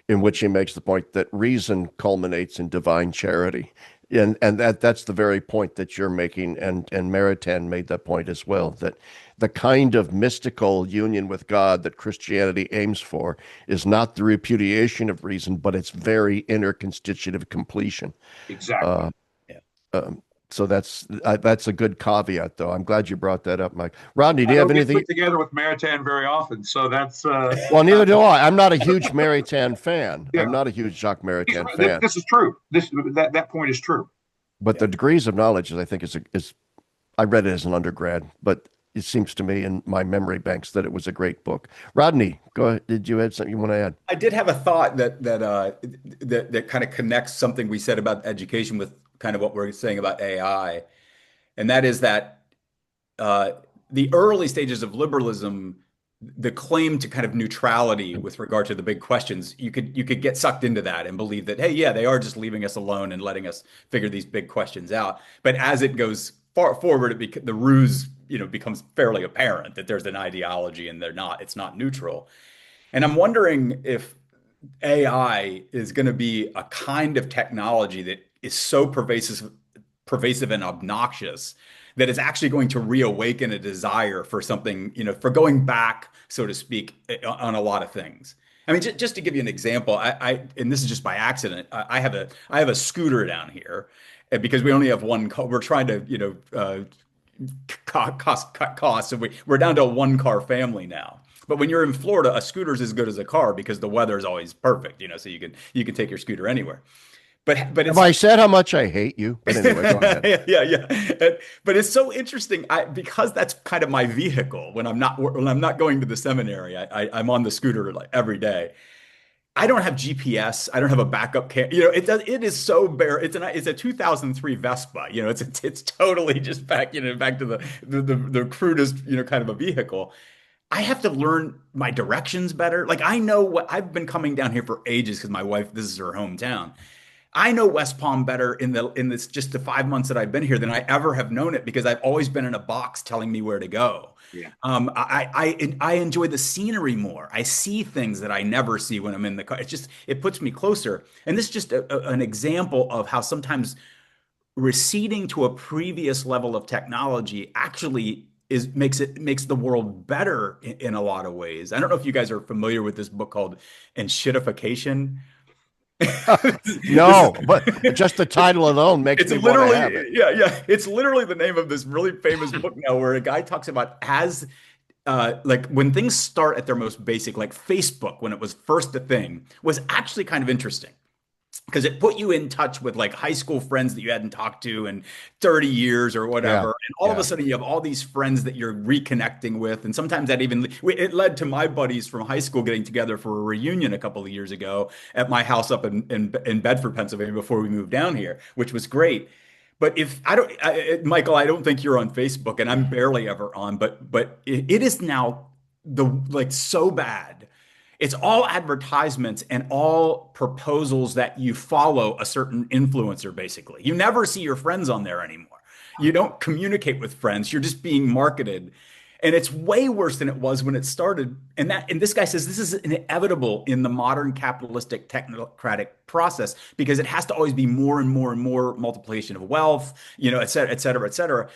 A: in which he makes the point that reason culminates in divine charity. And that's the very point that you're making. And Maritain made that point as well, that the kind of mystical union with God that Christianity aims for is not the repudiation of reason, but its very inner constitutive completion.
B: Exactly.
A: Uh,
C: Yeah.
A: um, so that's a good caveat, though. I'm glad you brought that up, Mike. Rodney, do
B: I
A: you have
B: don't get
A: anything?
B: put together with Maritain very often, so that's
A: Well, neither do I. I'm not a huge Maritain fan. I'm
B: yeah.
A: not a huge Jacques Maritain fan.
B: This is true. That point is true.
A: But
C: Yeah.
A: the degrees of knowledge, I think, is I read it as an undergrad, but it seems to me in my memory banks that it was a great book. Rodney, go ahead. Did you have something you want to add?
C: I did have a thought that kind of connects something we said about education with kind of what we're saying about AI, and that is that uh, the early stages of liberalism, the claim to kind of neutrality with regard to the big questions, you could get sucked into that and believe that, hey, yeah, they are just leaving us alone and letting us figure these big questions out. But as it goes far forward, the ruse, becomes fairly apparent that there's an ideology and it's not neutral. And I'm wondering if AI is going to be a kind of technology that is so pervasive and obnoxious that it's actually going to reawaken a desire for something, for going back, so to speak, on a lot of things. I mean, just to give you an example, and this is just by accident, I have a scooter down here, because we only have one car. We're trying to, cut costs, and we're down to a one car family now. But when you're in Florida, a scooter's as good as a car because the weather is always perfect, so you can take your scooter anywhere. But
A: Have
C: it's
A: I said how much I hate you? But anyway, go ahead.
C: yeah, yeah, yeah. But it's so interesting, because that's kind of my vehicle when I'm not going to the seminary. I'm on the scooter like every day. I don't have GPS. I don't have a backup cam. It is so bare. It's a 2003 Vespa. It's totally just back to the crudest, kind of a vehicle. I have to learn my directions better. Like, I know what I've been coming down here for ages because my wife, this is her hometown. I know West Palm better in this just the 5 months that I've been here than I ever have known it, because I've always been in a box telling me where to go.
B: Yeah.
C: I enjoy the scenery more. I see things that I never see when I'm in the car. It puts me closer. And this is just an example of how sometimes receding to a previous level of technology actually makes the world better in a lot of ways. I don't know if you guys are familiar with this book called Enshittification. This is
A: No, but just the title alone makes
C: it's
A: me want to
C: literally,
A: have it.
C: yeah. It's literally the name of this really famous book now, where a guy talks about as like when things start at their most basic, like Facebook, when it was first a thing, was actually kind of interesting because it put you in touch with like high school friends that you hadn't talked to in 30 years or
A: Yeah,
C: whatever. And all of a
A: yeah.
C: sudden you have all these friends that you're reconnecting with. And sometimes that even it led to my buddies from high school getting together for a reunion a couple of years ago at my house up in Bedford, Pennsylvania before we moved down here, which was great. But if I don't, Michael, I don't think you're on Facebook, and I'm barely ever on. But it is now the like so bad. It's all advertisements and all proposals that you follow a certain influencer, basically. You never see your friends on there anymore. You don't communicate with friends. You're just being marketed. And it's way worse than it was when it started. And this guy says this is inevitable in the modern capitalistic technocratic process because it has to always be more and more and more multiplication of wealth, et cetera, et cetera, et cetera.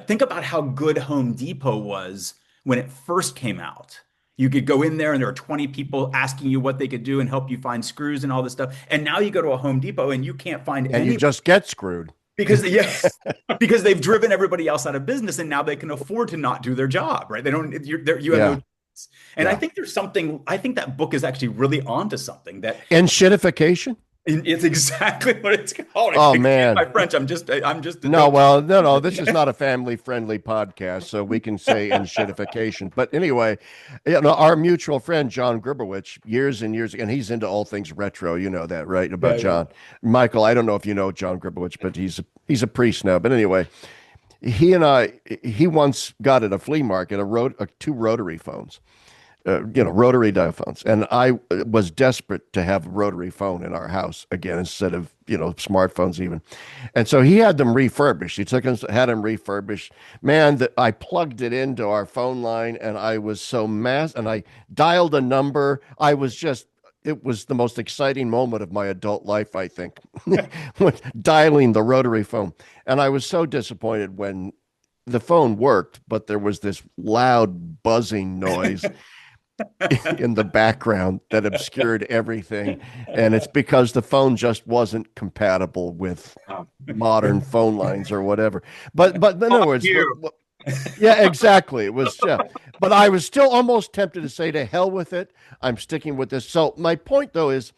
C: Think about how good Home Depot was when it first came out. You could go in there and there are 20 people asking you what they could do and help you find screws and all this stuff. And now you go to a Home Depot and you can't find
A: And you
C: any
A: just get screwed.
C: because yes, because they've driven everybody else out of business and now they can afford to not do their job, right? They don't you have no
A: Yeah,
C: choice. And I
A: yeah.
C: think there's something I think that book is actually really onto something that
A: And shitification?
C: it's exactly what it's called.
A: Oh
C: Excuse my
A: man.
C: French. I'm just a
A: No,
C: dope.
A: well, no. This is not a family-friendly podcast, so we can say in shitification. But anyway, our mutual friend John Gribowich, years and years, and he's into all things retro. You know that, right? About
C: Yeah, yeah.
A: John, Michael. I don't know if you know John Gribowich, but he's a priest now. But anyway, he once got at a flea market two rotary phones, rotary diaphones. And I was desperate to have a rotary phone in our house again instead of, smartphones even. And so he had them refurbished. He took us, had them refurbished. Man, that I plugged it into our phone line and I was so and I dialed a number. It was the most exciting moment of my adult life, I think, when dialing the rotary phone. And I was so disappointed when the phone worked, but there was this loud buzzing noise in the background that obscured everything. And it's because the phone just wasn't compatible with modern phone lines or whatever. But in other words,
B: You.
A: yeah, exactly. It was, yeah. But I was still almost tempted to say to hell with it. I'm sticking with this. So my point though is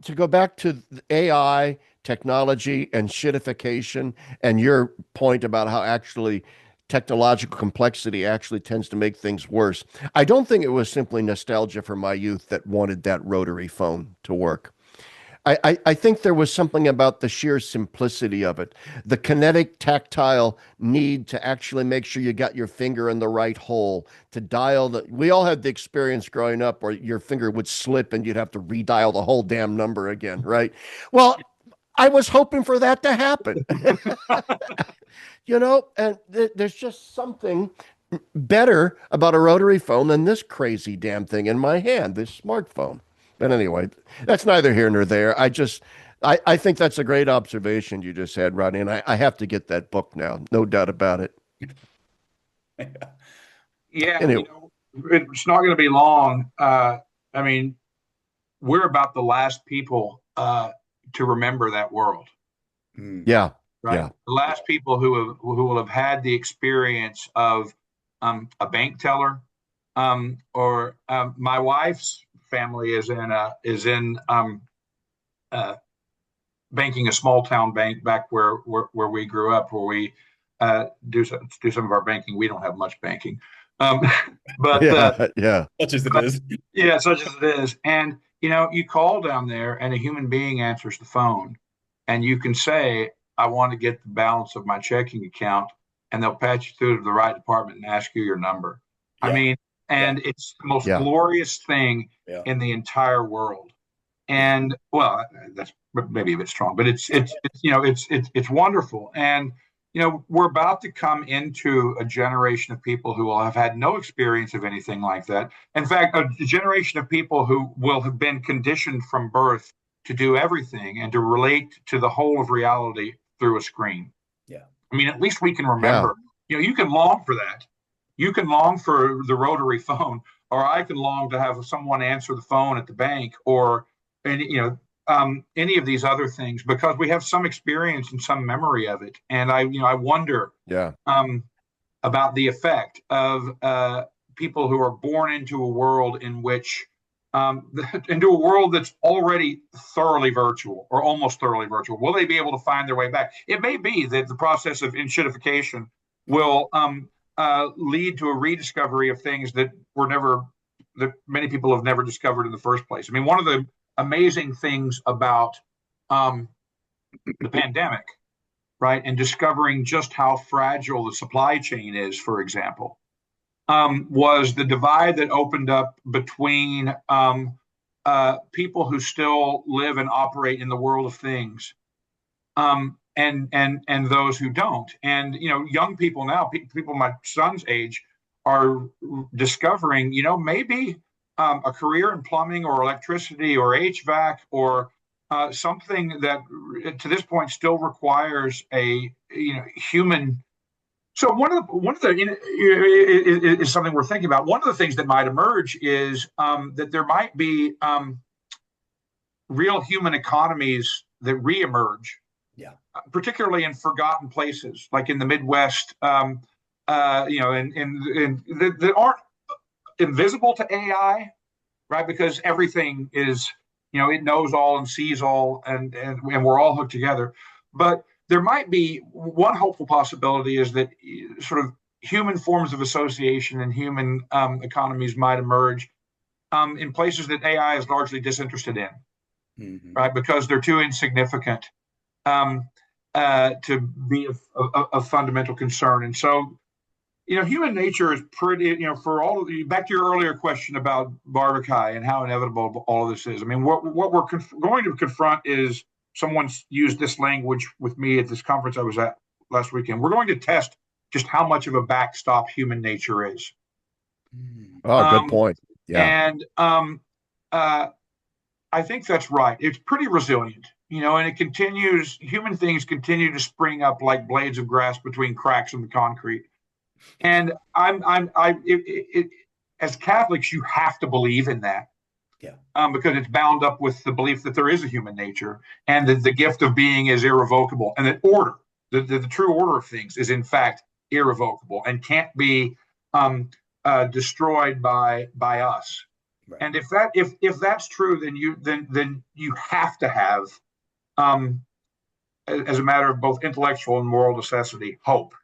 A: to go back to AI, technology, and shitification, and your point about how actually technological complexity actually tends to make things worse. I don't think it was simply nostalgia for my youth that wanted that rotary phone to work. I think there was something about the sheer simplicity of it, the kinetic, tactile need to actually make sure you got your finger in the right hole to dial the. We all had the experience growing up where your finger would slip and you'd have to redial the whole damn number again, right? Well, I was hoping for that to happen. And there's just something better about a rotary phone than this crazy damn thing in my hand, this smartphone. But anyway, that's neither here nor there. I think that's a great observation you just had, Rodney, and I have to get that book now, no doubt about it.
B: Yeah,
A: Anyway,
B: it's not going to be long. I mean, we're about the last people to remember that world,
C: Mm.
A: yeah,
B: right?
A: yeah,
B: The last people who will have had the experience of a bank teller, or my wife's family is in uh, banking, a small town bank back where we grew up, where we do some of our banking. We don't have much banking, um, but
A: yeah, yeah,
C: Such as it
B: but
C: is.
B: yeah, such as it is. And you call down there, and a human being answers the phone, and you can say, "I want to get the balance of my checking account," and they'll patch you through to the right department and ask you your number. I
C: Yeah,
B: mean,
C: yeah,
B: and it's the most
A: yeah,
B: glorious thing
C: yeah,
B: in the entire world.
C: yeah.
B: And well, that's maybe a bit strong, but it's wonderful. And we're about to come into a generation of people who will have had no experience of anything like that. In fact, a generation of people who will have been conditioned from birth to do everything and to relate to the whole of reality through a screen.
C: Yeah.
B: I mean, at least we can
A: yeah,
B: remember. You can long for that. You can long for the rotary phone, or I can long to have someone answer the phone at the bank, or and any of these other things because we have some experience and some memory of it. And I wonder
A: Yeah.
B: about the effect of people who are born into a world in which into a world that's already thoroughly virtual or almost thoroughly virtual. Will they be able to find their way back? It may be that the process of enshittification will lead to a rediscovery of things that many people have never discovered in the first place. I mean, one of the amazing things about the pandemic, right, and discovering just how fragile the supply chain is, for example, was the divide that opened up between people who still live and operate in the world of things, and those who don't. And young people now, people my son's age, are discovering, maybe a career in plumbing or electricity or HVAC or something that to this point still requires a human. So one of the is something we're thinking about. One of the things that might emerge is that there might be real human economies that reemerge,
C: Yeah.
B: particularly in forgotten places, like in the Midwest, and that aren't invisible to AI, right? Because everything is, it knows all and sees all, and we're all hooked together. But there might be one hopeful possibility is that sort of human forms of association and human economies might emerge in places that AI is largely disinterested in, right? Because they're too insignificant to be of fundamental concern. And so, human nature is pretty, for all of you, back to your earlier question about Barbicai and how inevitable all of this is. I mean, what we're going to confront is someone's used this language with me at this conference I was at last weekend. We're going to test just how much of a backstop human nature is.
A: Oh, good point. Yeah.
B: And I think that's right. It's pretty resilient, and it continues, human things continue to spring up like blades of grass between cracks in the concrete. And as Catholics, you have to believe in that.
C: Yeah.
B: Because it's bound up with the belief that there is a human nature and that the gift of being is irrevocable, and that order, the true order of things, is in fact irrevocable and can't be destroyed by us. Right. And if that's true, then you have to have, as a matter of both intellectual and moral necessity, hope.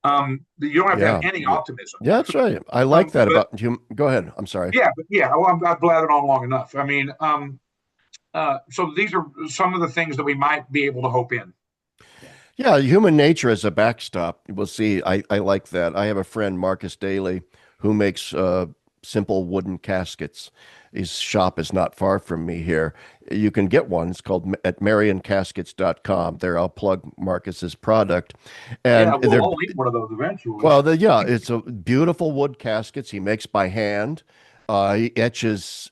B: You don't have to have any optimism.
A: Yeah, that's right. I like that about him. Go ahead. I'm sorry.
B: Yeah, but I've blathered on long enough. I mean, so these are some of the things that we might be able to hope in.
A: Yeah, human nature as a backstop. We'll see. I like that. I have a friend, Marcus Daly, who makes simple wooden caskets. His shop is not far from me here. You can get one. It's called at marioncaskets.com. There, I'll plug Marcus's product. And
B: I'll eat one of those eventually.
A: Well, it's a beautiful wood caskets he makes by hand. He etches,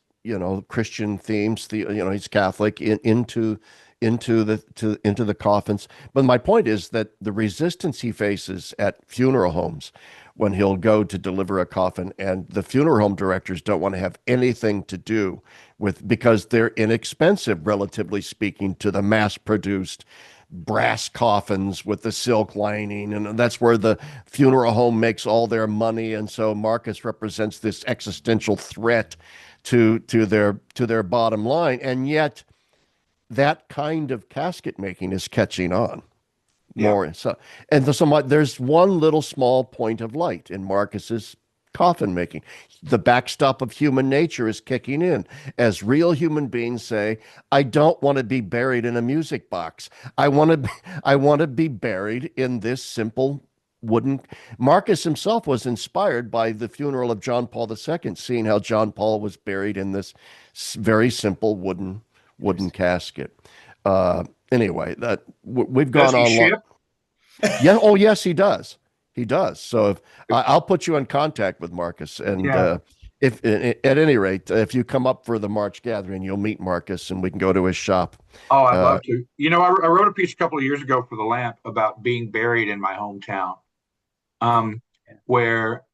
A: Christian themes. He's Catholic into the coffins. But my point is that the resistance he faces at funeral homes when he'll go to deliver a coffin, and the funeral home directors don't want to have anything to do with, because they're inexpensive, relatively speaking, to the mass-produced brass coffins with the silk lining, and that's where the funeral home makes all their money. And so Marcus represents this existential threat to their bottom line, and yet that kind of casket making is catching on more. So, there's one little small point of light in Marcus's coffin making. The backstop of human nature is kicking in as real human beings say, I don't want to be buried in a music box. I want to be buried in this simple wooden. Marcus himself was inspired by the funeral of John Paul II, seeing how John Paul was buried in this very simple wooden casket. Anyway, that we've gone on long. Yeah. Oh, yes, he does. He does. So I'll put you in contact with Marcus, and if at any rate, if you come up for the March gathering, you'll meet Marcus, and we can go to his shop.
B: Oh, I'd love to. I wrote a piece a couple of years ago for the Lamp about being buried in my hometown, where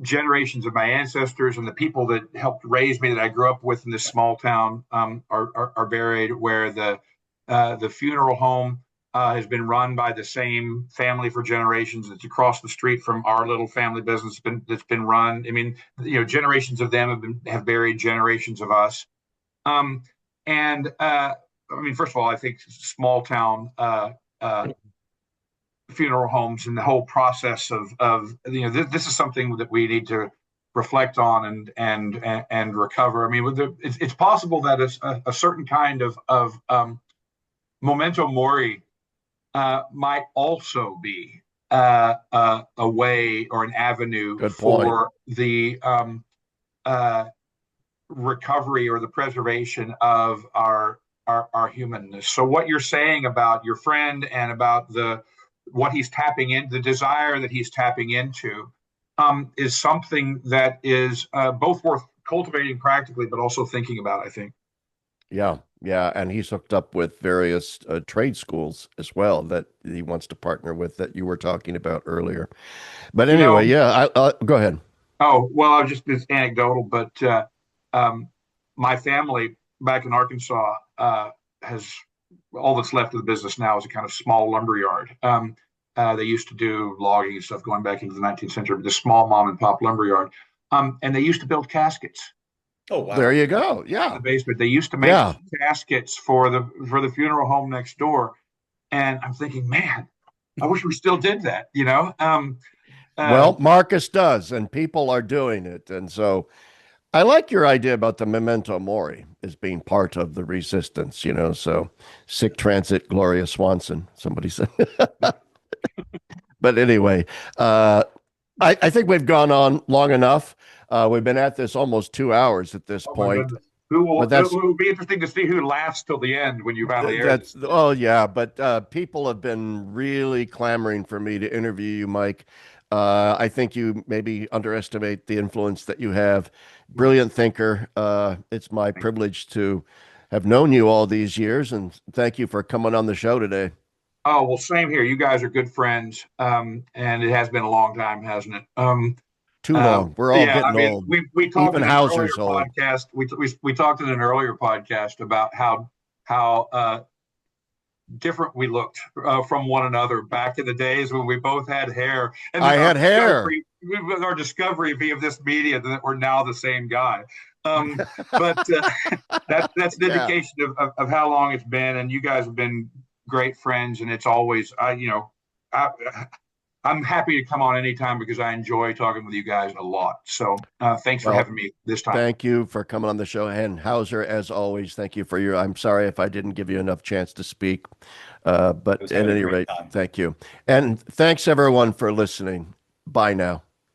B: generations of my ancestors and the people that helped raise me that I grew up with in this small town are buried. Where the funeral home has been run by the same family for generations. It's across the street from our little family business that's been run. I mean, generations of them have buried generations of us. Um, and I mean, first of all, I think small town funeral homes and the whole process of this is something that we need to reflect on and recover. I mean, it's possible that a certain kind of memento mori might also be a way or an avenue
A: Good point.
B: for the recovery or the preservation of our humanness. So what you're saying about your friend and about the what he's tapping in, the desire that he's tapping into, is something that is both worth cultivating practically, but also thinking about, I think.
A: Yeah, yeah, and he's hooked up with various trade schools as well that he wants to partner with that you were talking about earlier. But
B: You
A: anyway,
B: know,
A: yeah, go ahead.
B: oh, well, I was just it's anecdotal, but um, my family back in Arkansas has all that's left of the business now is a kind of small lumber yard. They used to do logging and stuff going back into the 19th century, this small mom and pop lumber yard. And they used to build caskets
C: Oh,
A: There
C: wow.
A: you go.
B: in the
A: Yeah,
B: basement. They used to make
A: yeah.
B: caskets for the funeral home next door. And I'm thinking, man, I wish we still did that, you know? Uh,
A: Well, Marcus does, and people are doing it. And so I like your idea about the memento mori as being part of the resistance, So sic transit Gloria Swanson, somebody said. But anyway, uh, I think we've gone on long enough. We've been at this almost 2 hours at this
B: oh my
A: point,
B: goodness. Who
A: but
B: will, it will be interesting to see who lasts till the end when you finally air this.
A: oh yeah, but people have been really clamoring for me to interview you, Mike. I think you maybe underestimate the influence that you have. Brilliant thinker. It's my privilege to have known you all these years, and thank you for coming on the show today.
B: Oh, well, same here. You guys are good friends. And it has been a long time, hasn't it?
A: Too long. We're all
B: Yeah, I
A: getting
B: mean,
A: old.
B: we talked
A: Even
B: in an earlier
A: Hauser's old.
B: podcast. We talked in an earlier podcast about how different we looked from one another back in the days when we both had hair, and
A: I
B: then
A: had hair.
B: our discovery via this media that we're now the same guy. Um, but that's an
A: Yeah.
B: indication of how long it's been, and you guys have been great friends, and it's always I, I'm happy to come on anytime because I enjoy talking with you guys a lot. So thanks for
A: Well,
B: having me this time.
A: thank you for coming on the show. And Hauser, as always, thank you for I'm sorry if I didn't give you enough chance to speak.
C: I
A: But
C: was
A: at
C: having a
A: any
C: great
A: rate,
C: time.
A: thank you. And thanks everyone for listening. Bye now.